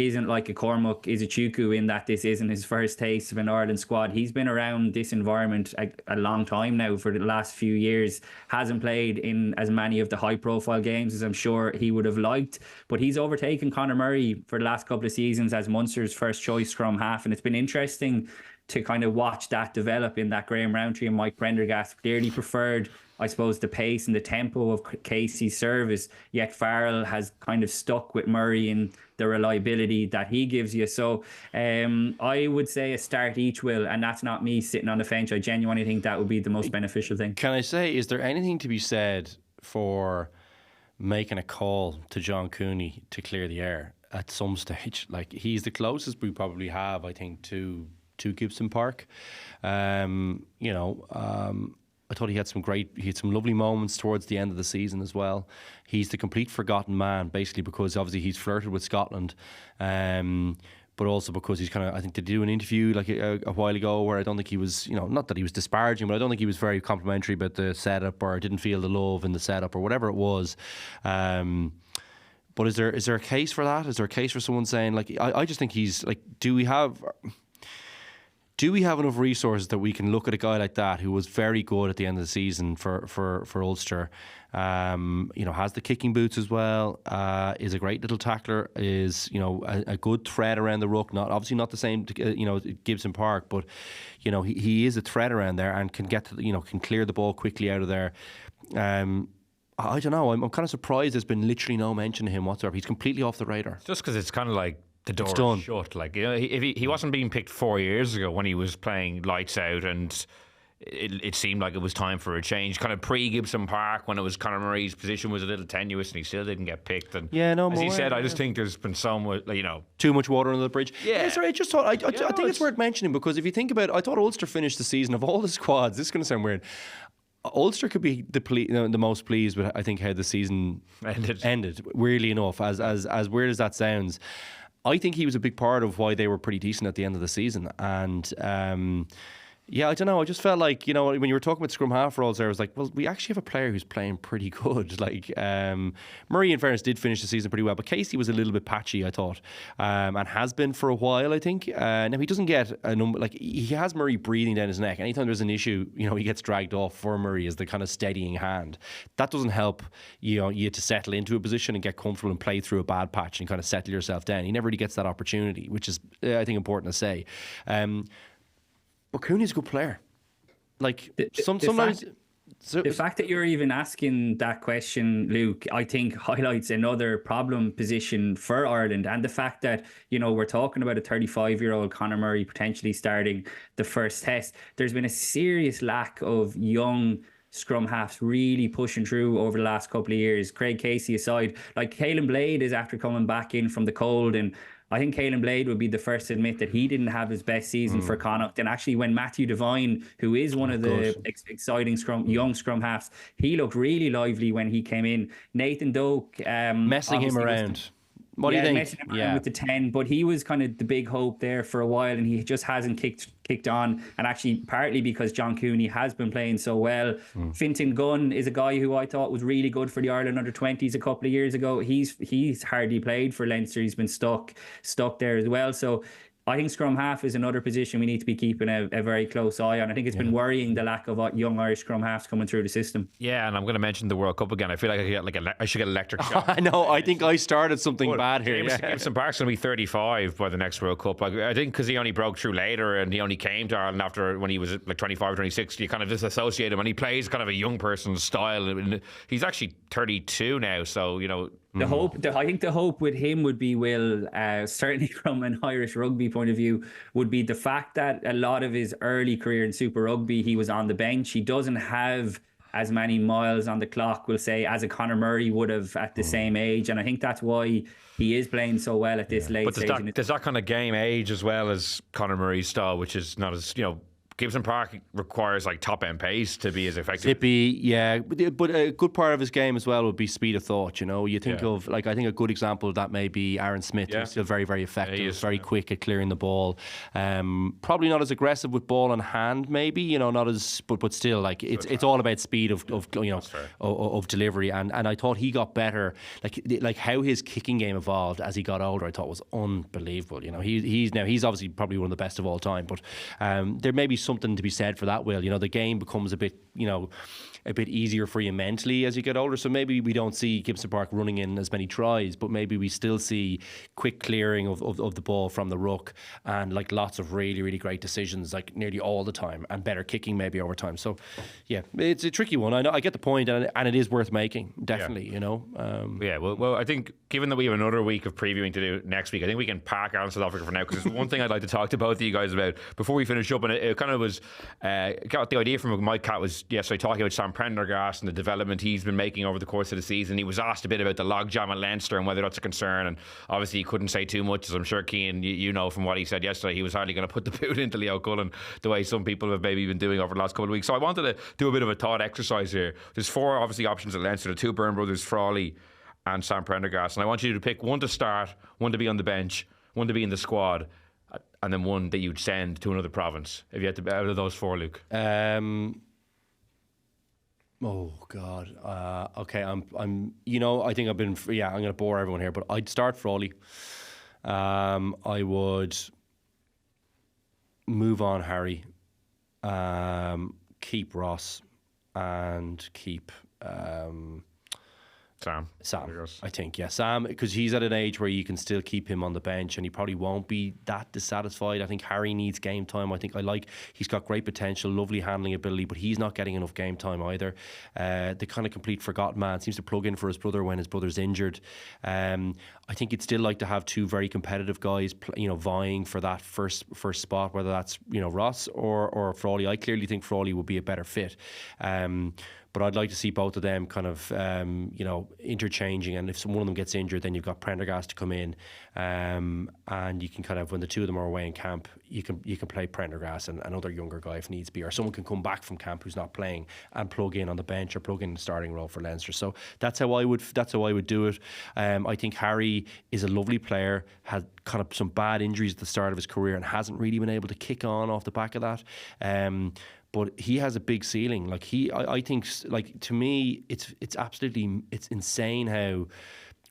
isn't like a Cormac Izuchuku in that this isn't his first taste of an Ireland squad. He's been around this environment a long time now, for the last few years. Hasn't played in as many of the high profile games as I'm sure he would have liked, but he's overtaken Conor Murray for the last couple of seasons as Munster's first choice scrum half, and it's been interesting to kind of watch that develop in that Graham Rowntree and Mike Prendergast clearly preferred, I suppose, the pace and the tempo of Casey's service, yet Farrell has kind of stuck with Murray in the reliability that he gives you. So I would say a start each, will, and that's not me sitting on the fence. I genuinely think that would be the most beneficial thing. Can I say, is there anything to be said for making a call to John Cooney to clear the air at some stage? Like, he's the closest we probably have, I think, to Gibson Park. I thought he had some lovely moments towards the end of the season as well. He's the complete forgotten man, basically, because obviously he's flirted with Scotland, but also because he's kind of, I think, to do an interview like a while ago where I don't think he was, not that he was disparaging, but I don't think he was very complimentary about the setup, or didn't feel the love in the setup, or whatever it was. But is there a case for that? Is there a case for someone saying, like, I just think he's like, do we have enough resources that we can look at a guy like that who was very good at the end of the season for Ulster, has the kicking boots as well, is a great little tackler, is a good thread around the ruck, obviously not the same Gibson Park, but he is a thread around there and can get to can clear the ball quickly out of there. I don't know, I'm kind of surprised there's been literally no mention of him whatsoever. He's completely off the radar. Just because it's kind of like the door is shut. Like, if he wasn't being picked 4 years ago when he was playing lights out, and it seemed like it was time for a change. Kind of pre-Gibson Park, when it was Conor Murray's position was a little tenuous and he still didn't get picked. And as he said, I just think there's been so much, too much water under the bridge. Yeah, sorry, I just thought I think it's worth mentioning, because if you think about it, I thought Ulster finished the season of all the squads. This is going to sound weird. Ulster could be the most pleased with, I think, how the season ended. Weirdly enough, as weird as that sounds, I think he was a big part of why they were pretty decent at the end of the season. And I don't know. I just felt like, when you were talking about Scrum-half roles there, I was like, well, we actually have a player who's playing pretty good. Like, Murray, in fairness, did finish the season pretty well, but Casey was a little bit patchy, I thought, and has been for a while, I think. Now, he doesn't get a number, like, he has Murray breathing down his neck. Anytime there's an issue, he gets dragged off for Murray as the kind of steadying hand. That doesn't help you to settle into a position and get comfortable and play through a bad patch and kind of settle yourself down. He never really gets that opportunity, which is, I think, important to say. But Cooney's a good player. Like, sometimes... The fact that you're even asking that question, Luke, I think highlights another problem position for Ireland. And the fact that, we're talking about a 35-year-old Conor Murray potentially starting the first test. There's been a serious lack of young scrum halves really pushing through over the last couple of years. Craig Casey aside, like, Caelan Blade is after coming back in from the cold, and I think Caelan Blade would be the first to admit that he didn't have his best season for Connacht. And actually, when Matthew Devine, who is one of the exciting young scrum halves, he looked really lively when he came in. Nathan Doak, messing him around. What do you think? Messing him around with the 10, but he was kind of the big hope there for a while, and he just hasn't kicked on. And actually, partly because John Cooney has been playing so well. Fintan Gunn is a guy who I thought was really good for the Ireland under-20s a couple of years ago. He's hardly played for Leinster. He's been stuck there as well. So I think scrum half is another position we need to be keeping a very close eye on. I think it's been worrying, the lack of young Irish scrum halves coming through the system. Yeah, and I'm going to mention the World Cup again. I feel like I should get electric shock. I know. I think I started something bad here. Gibson Park's going to be 35 by the next World Cup. Like, I think because he only broke through later and he only came to Ireland after when he was like 25, 26. You kind of disassociate him, and he plays kind of a young person's style. He's actually 32 now, so I think the hope with him would be, certainly from an Irish rugby point of view, would be the fact that a lot of his early career in Super Rugby, he was on the bench. He doesn't have as many miles on the clock, we'll say, as a Conor Murray would have at the same age. And I think that's why he is playing so well at this late stage. But does that kind of game age as well as Conor Murray's style, which is not as, Gibson Park requires like top end pace to be as effective. Zippy, yeah, but a good part of his game as well would be speed of thought. You think of I think a good example of that may be Aaron Smith, who's still very, very effective, very quick at clearing the ball. Probably not as aggressive with ball in hand, maybe not as, but still like it's all about speed of delivery. And I thought he got better. Like how his kicking game evolved as he got older, I thought was unbelievable. He's obviously probably one of the best of all time, but there may be something to be said for that, Will. The game becomes a bit easier for you mentally as you get older. So maybe we don't see Gibson Park running in as many tries, but maybe we still see quick clearing of the ball from the ruck and like lots of really, really great decisions like nearly all the time, and better kicking maybe over time. So yeah, it's a tricky one. I know, I get the point, and it is worth making, definitely. Well, I think given that we have another week of previewing to do next week, I think we can park out in South Africa for now, because there's one thing I'd like to talk to both of you guys about before we finish up. And it kind of was got the idea from my cat was yesterday talking about Sam Prendergast and the development he's been making over the course of the season. He was asked a bit about the logjam at Leinster and whether that's a concern, and obviously he couldn't say too much, as I'm sure Cian, you know from what he said yesterday, he was hardly going to put the boot into Leo Cullen the way some people have maybe been doing over the last couple of weeks. So I wanted to do a bit of a thought exercise here. There's 4 obviously options at Leinster: the 2 Byrne brothers, Frawley and Sam Prendergast, and I want you to pick one to start, one to be on the bench, one to be in the squad, and then one that you'd send to another province if you had to, out of those 4, Luke. Oh God. Okay. I'm. I think I've been. Yeah. I'm going to bore everyone here, but I'd start Frawley. I would move on Harry. Keep Ross, and keep Sam, I think, Sam, because he's at an age where you can still keep him on the bench, and he probably won't be that dissatisfied. I think Harry needs game time. He's got great potential, lovely handling ability, but he's not getting enough game time either. The kind of complete forgotten man, seems to plug in for his brother when his brother's injured. I think you'd still like to have 2 very competitive guys, vying for that first spot, whether that's Ross or Frawley. I clearly think Frawley would be a better fit. But I'd like to see both of them kind of, interchanging. And if one of them gets injured, then you've got Prendergast to come in, and you can kind of, when the 2 of them are away in camp, you can play Prendergast and another younger guy if needs be, or someone can come back from camp who's not playing and plug in on the bench or plug in the starting role for Leinster. So that's how I would do it. I think Harry is a lovely player, had kind of some bad injuries at the start of his career and hasn't really been able to kick on off the back of that. But he has a big ceiling. I think, to me, it's insane how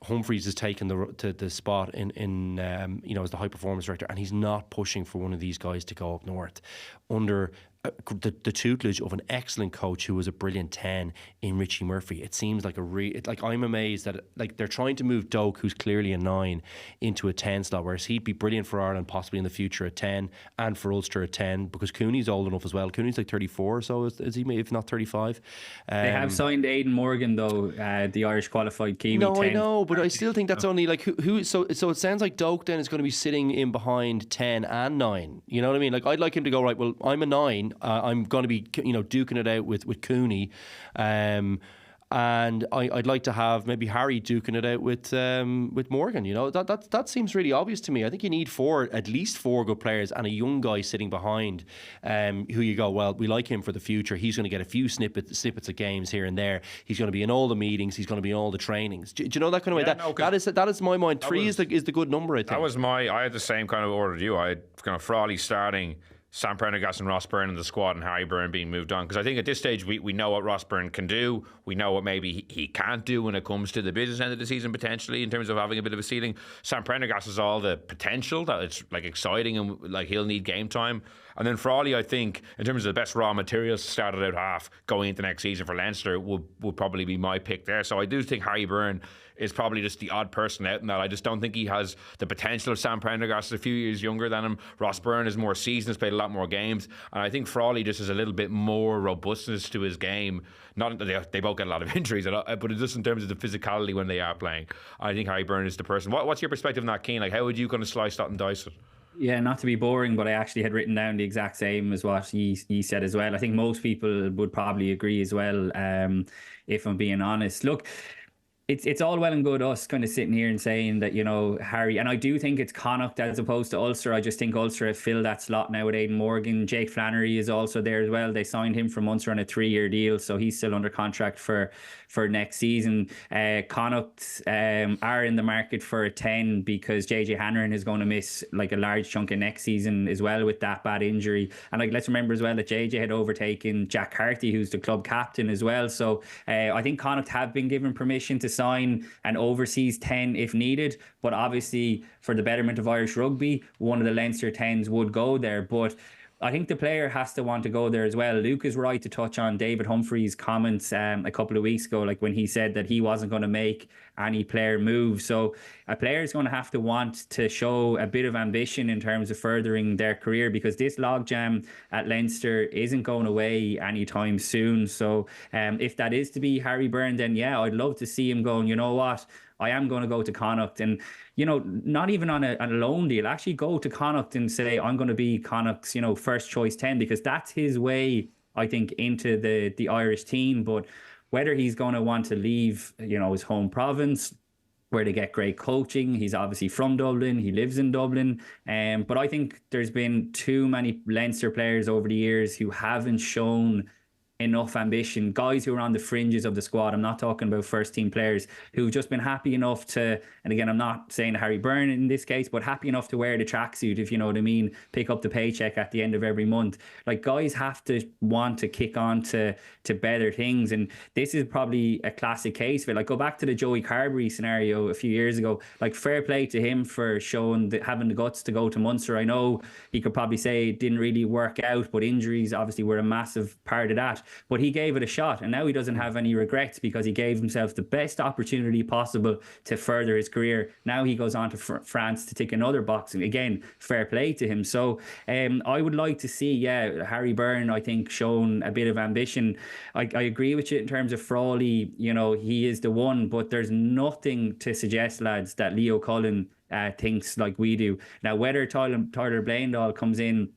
Humphreys has taken the spot in as the high performance director, and he's not pushing for one of these guys to go up north under the tutelage of an excellent coach who was a brilliant 10 in Richie Murphy. It seems like I'm amazed that they're trying to move Doak, who's clearly a 9, into a 10 slot, whereas he'd be brilliant for Ireland possibly in the future at 10, and for Ulster at 10, because Cooney's old enough as well. Cooney's like 34 or so, is he, if not 35? They have signed Aidan Morgan though, the Irish qualified Kiwi. No, 10. I know, but I still think that's only who. So it sounds like Doak then is going to be sitting in behind 10 and 9. You know what I mean? I'd like him to go, right, well, I'm a 9. I'm going to be, duking it out with Cooney, and I'd like to have maybe Harry duking it out with Morgan. That seems really obvious to me. I think you need at least four good players and a young guy sitting behind, who you go, well, we like him for the future. He's going to get a few snippets of games here and there. He's going to be in all the meetings. He's going to be in all the trainings. Do you know that kind of way? That is my mind. 3 is the good number, I think. I had the same kind of order as you. I had kind of Frawley starting, Sam Prendergast and Ross Byrne in the squad, and Harry Byrne being moved on. Because I think at this stage we know what Ross Byrne can do. We know what maybe he can't do when it comes to the business end of the season, potentially, in terms of having a bit of a ceiling. Sam Prendergast has all the potential that it's exciting, and he'll need game time. And then Frawley, I think, in terms of the best raw materials started out half going into next season for Leinster, would probably be my pick there. So I do think Harry Byrne is probably just the odd person out in that. I just don't think he has the potential of Sam Prendergast. Is a few years younger than him. Ross Byrne is more seasoned, has played a lot more games, and I think Frawley just has a little bit more robustness to his game. Not that they both get a lot of injuries, but it's just in terms of the physicality when they are playing. I think Harry Byrne is the person. What's your perspective on that, Cian? How would you kind of slice that and dice it? Yeah, not to be boring, but I actually had written down the exact same as what he said as well. I think most people would probably agree as well, if I'm being honest. Look, it's all well and good us kind of sitting here and saying that, you know, Harry, and I do think it's Connacht as opposed to Ulster. I just think Ulster have filled that slot now with Aidan Morgan. Jake Flannery is also there as well. They signed him from Munster on a 3-year deal, so he's still under contract for next season. Connacht are in the market for a 10 because JJ Hanrahan is going to miss like a large chunk of next season as well with that bad injury. And like, let's remember as well that JJ had overtaken Jack Carthy, who's the club captain as well. So I think Connacht have been given permission to sign an overseas 10 if needed, but obviously for the betterment of Irish rugby, one of the Leinster 10s would go there. But I think the player has to want to go there as well. Luke is right to touch on David Humphrey's comments a couple of weeks ago, like when he said that he wasn't going to make any player move. So a player is going to have to want to show a bit of ambition in terms of furthering their career, because this logjam at Leinster isn't going away anytime soon. So if that is to be Harry Byrne, then yeah, I'd love to see him going, you know what, I am going to go to Connacht, and you know, not even on a loan deal, actually go to Connacht and say, I'm going to be Connacht's, you know, first choice 10, because that's his way, I think, into the Irish team. But whether he's going to want to leave, you know, his home province where they get great coaching, he's obviously from Dublin, he lives in Dublin, but I think there's been too many Leinster players over the years who haven't shown enough ambition, guys who are on the fringes of the squad. I'm not talking about first team players who've just been happy enough to, and again, I'm not saying Harry Byrne in this case, but happy enough to wear the tracksuit, if you know what I mean, pick up the paycheck at the end of every month. Like, guys have to want to kick on to better things, and this is probably a classic case of it. Like, go back to the Joey Carberry scenario a few years ago. Like, fair play to him for showing having the guts to go to Munster. I know he could probably say it didn't really work out, but injuries obviously were a massive part of that. But he gave it a shot, and now he doesn't have any regrets because he gave himself the best opportunity possible to further his career. Now he goes on to France to tick another box, and again, fair play to him. So I would like to see, Harry Byrne, I think, shown a bit of ambition. I agree with you in terms of Frawley. You know, he is the one, but there's nothing to suggest, lads, that Leo Cullen thinks like we do. Now, whether Tyler Blaindahl comes in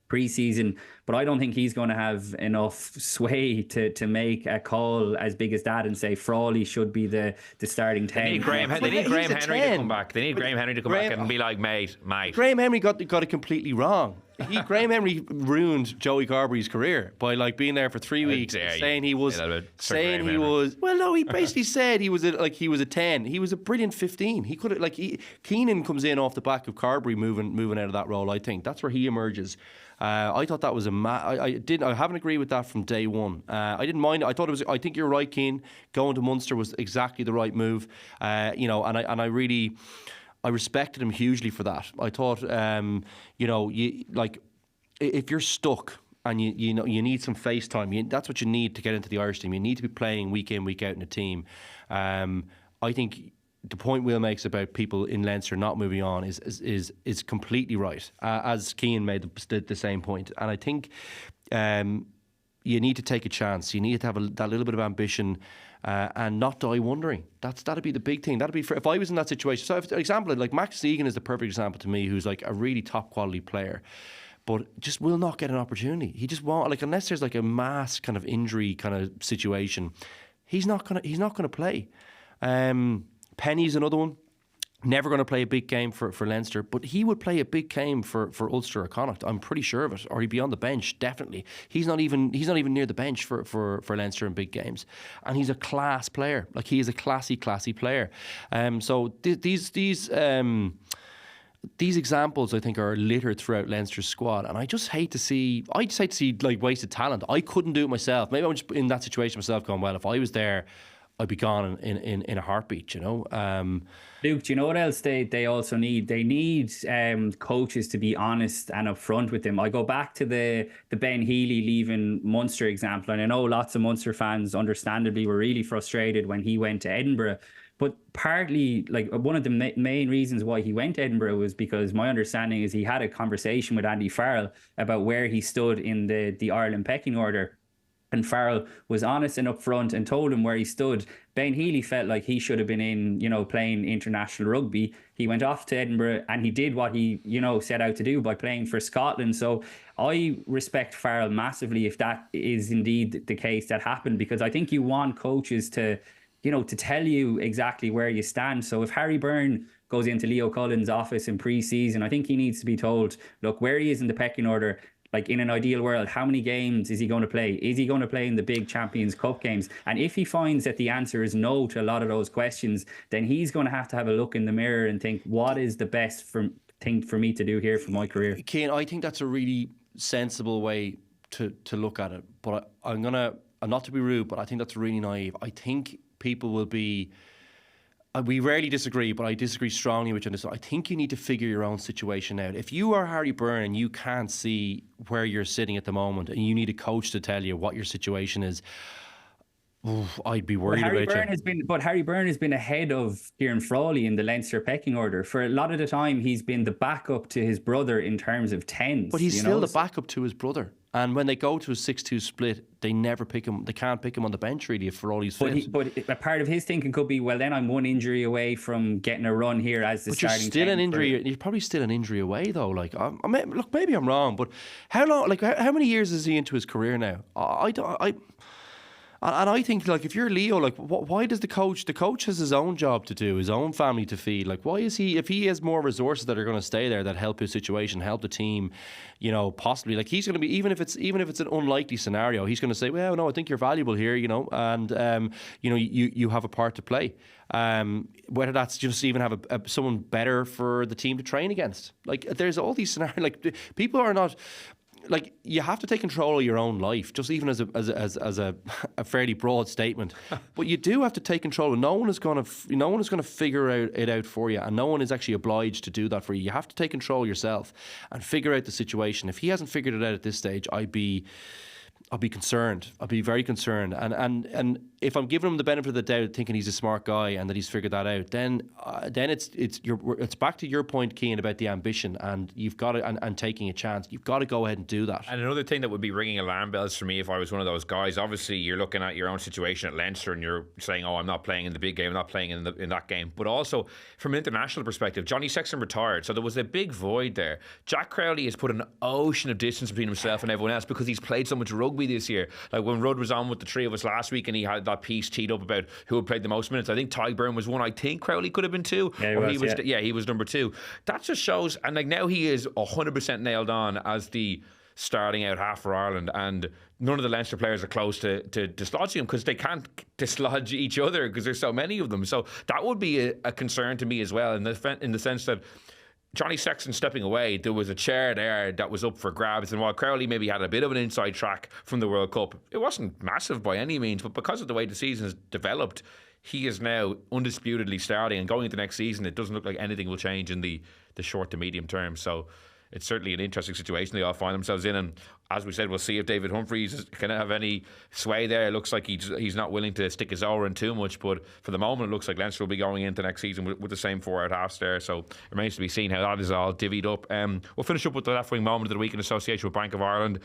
pre-season, but I don't think he's going to have enough sway to make a call as big as that and say Frawley should be the starting 10. They need Graham Henry to come back. They need Graham Henry to come back and be like, mate. Graham Henry got it completely wrong. Graham Henry ruined Joey Carberry's career by like being there for 3 weeks, saying he was. Well, no, he basically said he was a 10. He was a brilliant 15. He could have Keenan comes in off the back of Carberry moving out of that role. I think that's where he emerges. I thought that was I haven't agreed with that from day one. I didn't mind it. I thought it was. I think you're right, Cian. Going to Munster was exactly the right move. You know, and I really. I respected him hugely for that. I thought, you know, if you're stuck and you know you need some face time, that's what you need to get into the Irish team. You need to be playing week in, week out in a team. I think the point Will makes about people in Leinster not moving on is completely right. As Cian made the same point, and I think you need to take a chance. You need to have that little bit of ambition. And not die wondering. That'd be the big thing. That'd be if I was in that situation. So, for example, like Max Egan is the perfect example to me, who's like a really top quality player, but just will not get an opportunity. He just won't. Like, unless there's like a mass kind of injury kind of situation, he's not gonna play. Penny's another one. Never going to play a big game for Leinster, but he would play a big game for Ulster or Connacht. I'm pretty sure of it, or he'd be on the bench definitely. He's not even near the bench for Leinster in big games, and he's a class player. Like, he is a classy player. So these examples, I think, are littered throughout Leinster's squad, and I just hate to see like wasted talent. I couldn't do it myself. Maybe I'm just in that situation myself, going, well, if I was there, I'd be gone in a heartbeat, you know. Luke, do you know what else they also need? They need coaches to be honest and upfront with them. I go back to the Ben Healy leaving Munster example, and I know lots of Munster fans understandably were really frustrated when he went to Edinburgh. But partly, like, one of the main reasons why he went to Edinburgh was because my understanding is he had a conversation with Andy Farrell about where he stood in the Ireland pecking order. And Farrell was honest and upfront and told him where he stood. Ben Healy felt like he should have been in, you know, playing international rugby. He went off to Edinburgh and he did what he, you know, set out to do by playing for Scotland. So I respect Farrell massively if that is indeed the case that happened, because I think you want coaches to to tell you exactly where you stand. So if Harry Byrne goes into Leo Cullen's office in pre-season, I think he needs to be told, look, where he is in the pecking order. Like, in an ideal world, how many games is he going to play? Is he going to play in the big Champions Cup games? And if he finds that the answer is no to a lot of those questions, then he's going to have a look in the mirror and think, what is the best thing for me to do here for my career? Cian, I think that's a really sensible way to look at it. But I'm not to be rude, but I think that's really naive. I think people will be... we rarely disagree, but I disagree strongly with you on this. I think you need to figure your own situation out. If you are Harry Byrne and you can't see where you're sitting at the moment and you need a coach to tell you what your situation is, I'd be worried about you. But Harry Byrne has been ahead of Ciaran Frawley in the Leinster pecking order. For a lot of the time, he's been the backup to his brother in terms of tens. But he's still the backup to his brother. And when they go to a 6-2 split, they never pick him. They can't pick him on the bench, really, if Frawley's fit. But a part of his thinking could be, well, then I'm one injury away from getting a run here as the starting. But you're still an injury. You're probably still an injury away, though. Like, look, maybe I'm wrong, but how long? Like, how many years is he into his career now? And I think, like, if you're Leo, like, why does the coach has his own job to do, his own family to feed. Like, why is he, if he has more resources that are going to stay there that help his situation, help the team, possibly, like, he's going to be, even if it's an unlikely scenario, he's going to say, well, no, I think you're valuable here, and you have a part to play. Whether that's just even have someone better for the team to train against. Like, there's all these scenarios. Like, people are not. Like, you have to take control of your own life, just even as a fairly broad statement. But you do have to take control. No one is going to figure it out for you, and no one is actually obliged to do that for you. You have to take control yourself and figure out the situation. If he hasn't figured it out at this stage, I'll be concerned. I'll be very concerned. And if I'm giving him the benefit of the doubt, thinking he's a smart guy and that he's figured that out, then it's back to your point, Cian, about the ambition, and you've got to and taking a chance. You've got to go ahead and do that. And another thing that would be ringing alarm bells for me if I was one of those guys. Obviously, you're looking at your own situation at Leinster and you're saying, "Oh, I'm not playing in the big game. I'm not playing in that game." But also from an international perspective, Johnny Sexton retired, so there was a big void there. Jack Crowley has put an ocean of distance between himself and everyone else because he's played so much rugby this year. Like when Rudd was on with the three of us last week and he had that piece teed up about who had played the most minutes. I think Ty Byrne was one. I think Crowley could have been two. Yeah, he was number two. That just shows, and like now he is 100% nailed on as the starting out half for Ireland, and none of the Leinster players are close to dislodging him because they can't dislodge each other because there's so many of them. So that would be a concern to me as well, in the sense that Johnny Sexton stepping away, there was a chair there that was up for grabs, and while Crowley maybe had a bit of an inside track from the World Cup, it wasn't massive by any means, but because of the way the season has developed, he is now undisputedly starting, and going into next season, it doesn't look like anything will change in the short to medium term. So it's certainly an interesting situation they all find themselves in, and as we said, we'll see if David Humphreys can have any sway there. It looks like he's not willing to stick his oar in too much, but for the moment it looks like Leinster will be going into next season with the same 4 out halves there, so it remains to be seen how that is all divvied up. We'll finish up with the left wing moment of the week in association with Bank of Ireland.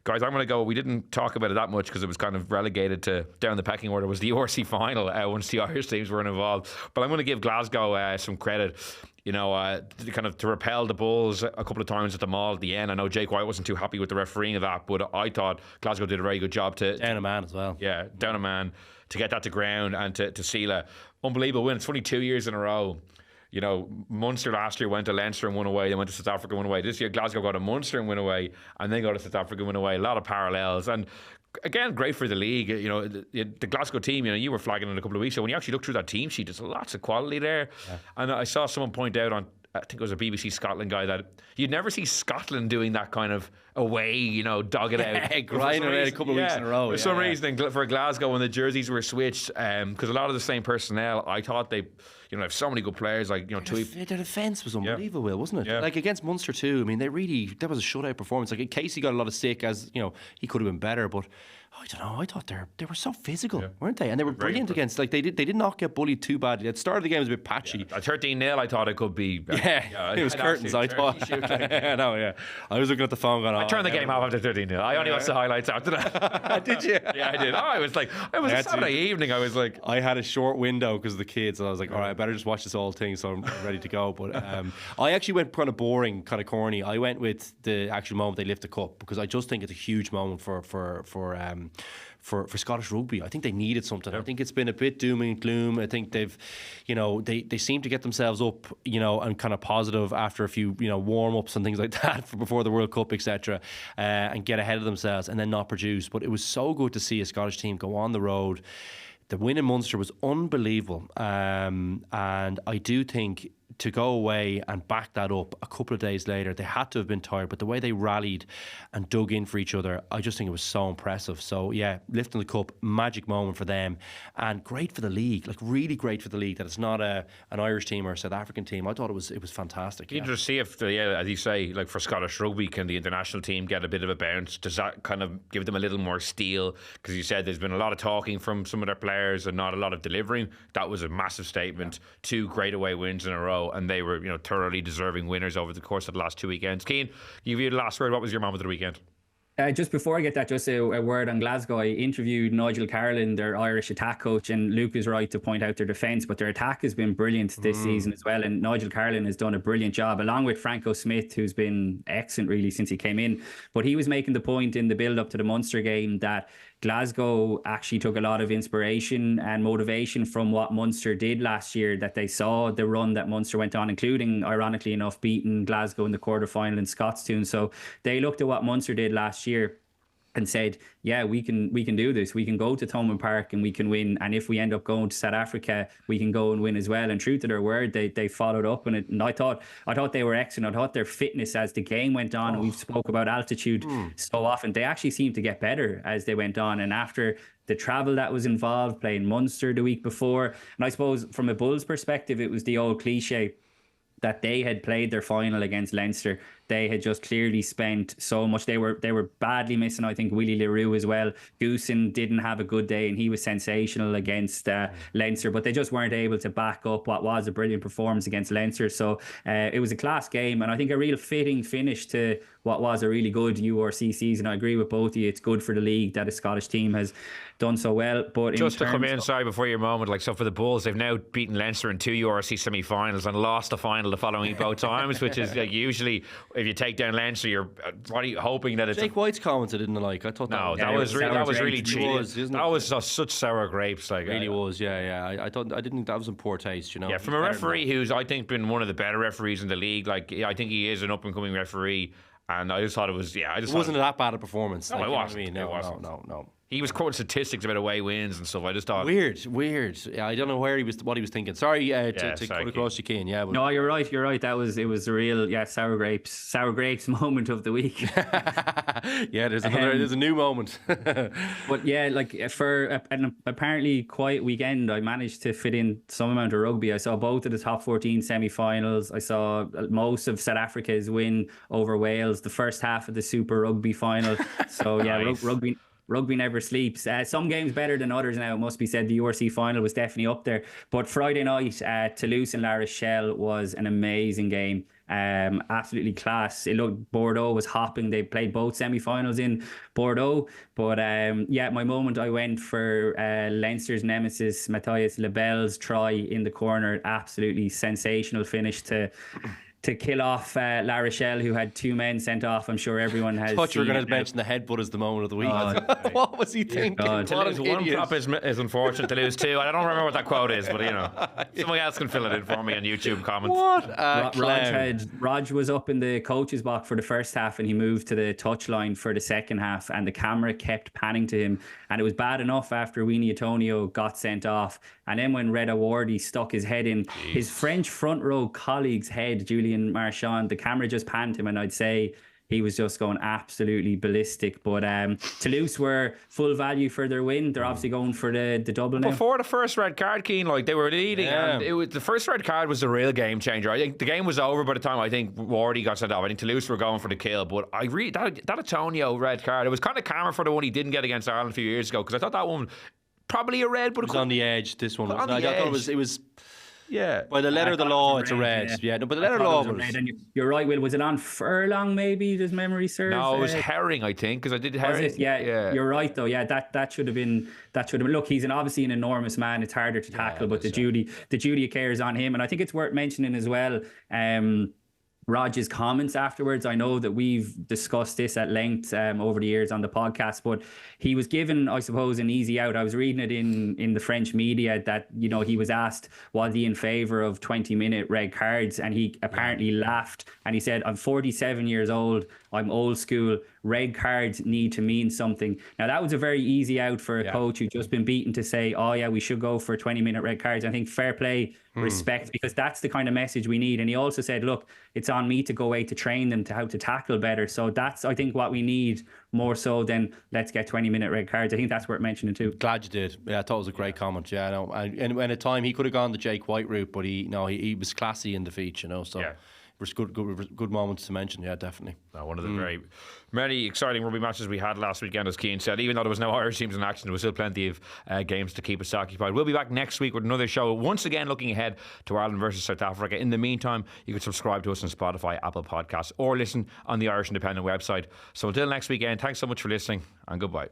Guys, I'm going to go. We didn't talk about it that much because it was kind of relegated to down the pecking order. Was the ORC final once the Irish teams weren't involved. But I'm going to give Glasgow some credit. Kind of to repel the Bulls a couple of times at the Mall at the end. I know Jake White wasn't too happy with the refereeing of that, but I thought Glasgow did a very good job to down a man as well. Yeah, down a man to get that to ground and to seal a unbelievable win. It's only 2 years in a row. Munster last year went to Leinster and won away. They went to South Africa and won away. This year, Glasgow got to Munster and win away, and then got to South Africa and win away. A lot of parallels. And again, great for the league. The Glasgow team, you were flagging it a couple of weeks ago. When you actually look through that team sheet, there's lots of quality there. Yeah. And I saw someone point out on, I think it was a BBC Scotland guy, that you'd never see Scotland doing that kind of away, dog it out. Grinding it out a couple of weeks in a row. For some reason, for Glasgow, when the jerseys were switched, because a lot of the same personnel, I thought they have so many good players, like, their defence was unbelievable, wasn't it? Yeah. Like against Munster too. I mean, that was a shutout performance. Like Casey got a lot of stick, as he could have been better, but I don't know. I thought they were so physical, weren't they? And they were brilliant against. Like they did not get bullied too badly. At the start of the game was a bit patchy. Yeah. At 13-0, I thought it could be. It was curtains. I thought. I was looking at the phone going. I turned the game off after 13-0. I only watched the highlights after that. Did you? Yeah, I did. It was a Saturday evening. I was like, I had a short window because of the kids, and I was like, all right, I better just watch this whole thing, so I'm ready to go. But I actually went kind of boring, kind of corny. I went with the actual moment they lift the cup, because I just think it's a huge moment for for Scottish rugby. I think they needed something. I think it's been a bit doom and gloom. I think they've, they seem to get themselves up, and kind of positive after a few, warm-ups and things like that before the World Cup, etc., and get ahead of themselves and then not produce. But it was so good to see a Scottish team go on the road. The win in Munster was unbelievable. And I do think to go away and back that up a couple of days later, they had to have been tired, but the way they rallied and dug in for each other, I just think it was so impressive. So yeah, lifting the cup, magic moment for them, and great for the league, like really great for the league that it's not an Irish team or a South African team. I thought it was fantastic. You just see if, as you say, like for Scottish rugby, can the international team get a bit of a bounce? Does that kind of give them a little more steel? Because you said there's been a lot of talking from some of their players and not a lot of delivering. That was a massive statement. 2 great away wins in a row, and they were, thoroughly deserving winners over the course of the last 2 weekends. Cian, give you the last word. What was your moment of the weekend? Just before I get that, just a word on Glasgow. I interviewed Nigel Carlin, their Irish attack coach, and Luke is right to point out their defence, but their attack has been brilliant this season as well. And Nigel Carlin has done a brilliant job, along with Franco Smith, who's been excellent really since he came in. But he was making the point in the build-up to the Munster game that Glasgow actually took a lot of inspiration and motivation from what Munster did last year, that they saw the run that Munster went on, including, ironically enough, beating Glasgow in the quarter-final in Scottstown. So they looked at what Munster did last year and said, yeah, we can do this. We can go to Thomond Park and we can win. And if we end up going to South Africa, we can go and win as well. And true to their word, they followed up. And I thought they were excellent. I thought their fitness as the game went on, and we've spoke about altitude so often, they actually seemed to get better as they went on. And after the travel that was involved, playing Munster the week before, and I suppose from a Bulls perspective, it was the old cliche that they had played their final against Leinster. They had just clearly spent so much. They were badly missing, I think, Willie Leroux as well. Goosen didn't have a good day, and he was sensational against Leinster, but they just weren't able to back up what was a brilliant performance against Leinster. So it was a class game, and I think a real fitting finish to what was a really good URC season. I agree with both of you. It's good for the league that a Scottish team has done so well. But just to come in, sorry, before your moment, so for the Bulls, they've now beaten Leinster in 2 URC semi-finals and lost the final the following week both times, which is usually if you take down Leinster, you're hoping that it's Jake White's comments I didn't like. I thought that was really cheap. That was such sour grapes. Like, it really was. Yeah. I didn't think that was in poor taste. Yeah, from a referee who's I think been one of the better referees in the league. Like, I think he is an up and coming referee. And I just thought it was, it wasn't that bad a performance. No, it wasn't. No. He was quoting statistics about away wins and stuff. I just thought weird. Yeah, I don't know what he was thinking. Sorry to cut across you, Cian. Yeah, no, you're right. It was a real sour grapes moment of the week. Yeah, there's a new moment. But yeah, like for an apparently quiet weekend, I managed to fit in some amount of rugby. I saw both of the top 14 semi-finals. I saw most of South Africa's win over Wales, the first half of the Super Rugby final. So yeah, nice. Rugby never sleeps. Some games better than others now, it must be said. The URC final was definitely up there. But Friday night, Toulouse and La Rochelle was an amazing game. Absolutely class. It looked Bordeaux was hopping. They played both semi-finals in Bordeaux. But my moment, I went for Leinster's nemesis, Matthias Lebel's try in the corner. Absolutely sensational finish to kill off La Rochelle, who had 2 men sent off. I'm sure everyone has. I thought you were going to mention the headbutt as the moment of the week. What was he thinking? To lose one prop is unfortunate. To lose 2, I don't remember what that quote is, but somebody else can fill it in for me on YouTube comments. What Rog was up in the coach's box for the first half, and he moved to the touchline for the second half, and the camera kept panning to him, and it was bad enough after Weenie Antonio got sent off, and then when Reda Wardy stuck his head in his French front row colleague's head, Julian Marchand, the camera just panned him, and I'd say he was just going absolutely ballistic. But Toulouse were full value for their win. They're obviously going for the double now. Before the first red card, Cian, they were leading. Yeah. And the first red card was the real game changer. I think the game was over by the time I think Wardy got sent off. I think Toulouse were going for the kill. But that Antonio red card, it was kind of karma for the one he didn't get against Ireland a few years ago, because I thought that one probably a red, but it was on the edge. This one was. I thought it was. Yeah. By the letter of the law, it's a red. Yeah, no, but the letter of the law was. You're right, Will. Was it on Furlong, maybe? Does memory serve? No, it was Herring, I think, because I did Herring. Yeah, you're right, though. Yeah, that should have been. Look, he's obviously an enormous man. It's harder to tackle, but the duty of care is on him. And I think it's worth mentioning as well. Raj's comments afterwards. I know that we've discussed this at length over the years on the podcast, but he was given, I suppose, an easy out. I was reading it in the French media that, you know, he was asked, was he in favour of 20-minute red cards? And he apparently laughed and he said, I'm 47 years old. I'm old school. Red cards need to mean something. Now, that was a very easy out for a coach who'd just been beaten to say, oh, yeah, we should go for 20-minute red cards. I think fair play, respect, because that's the kind of message we need. And he also said, look, it's on me to go away to train them to how to tackle better. So that's, I think, what we need more so than let's get 20-minute red cards. I think that's worth mentioning too. Glad you did. Yeah, I thought it was a great comment. Yeah, no, and at a time he could have gone the Jake White route, but he was classy in defeat, you know. So it was good moments to mention. Yeah, definitely. One of the very many exciting rugby matches we had last weekend, as Cian said. Even though there was no Irish teams in action, there was still plenty of games to keep us occupied. We'll be back next week with another show, once again looking ahead to Ireland versus South Africa. In the meantime, you can subscribe to us on Spotify, Apple Podcasts, or listen on the Irish Independent website. So until next weekend, thanks so much for listening, and goodbye.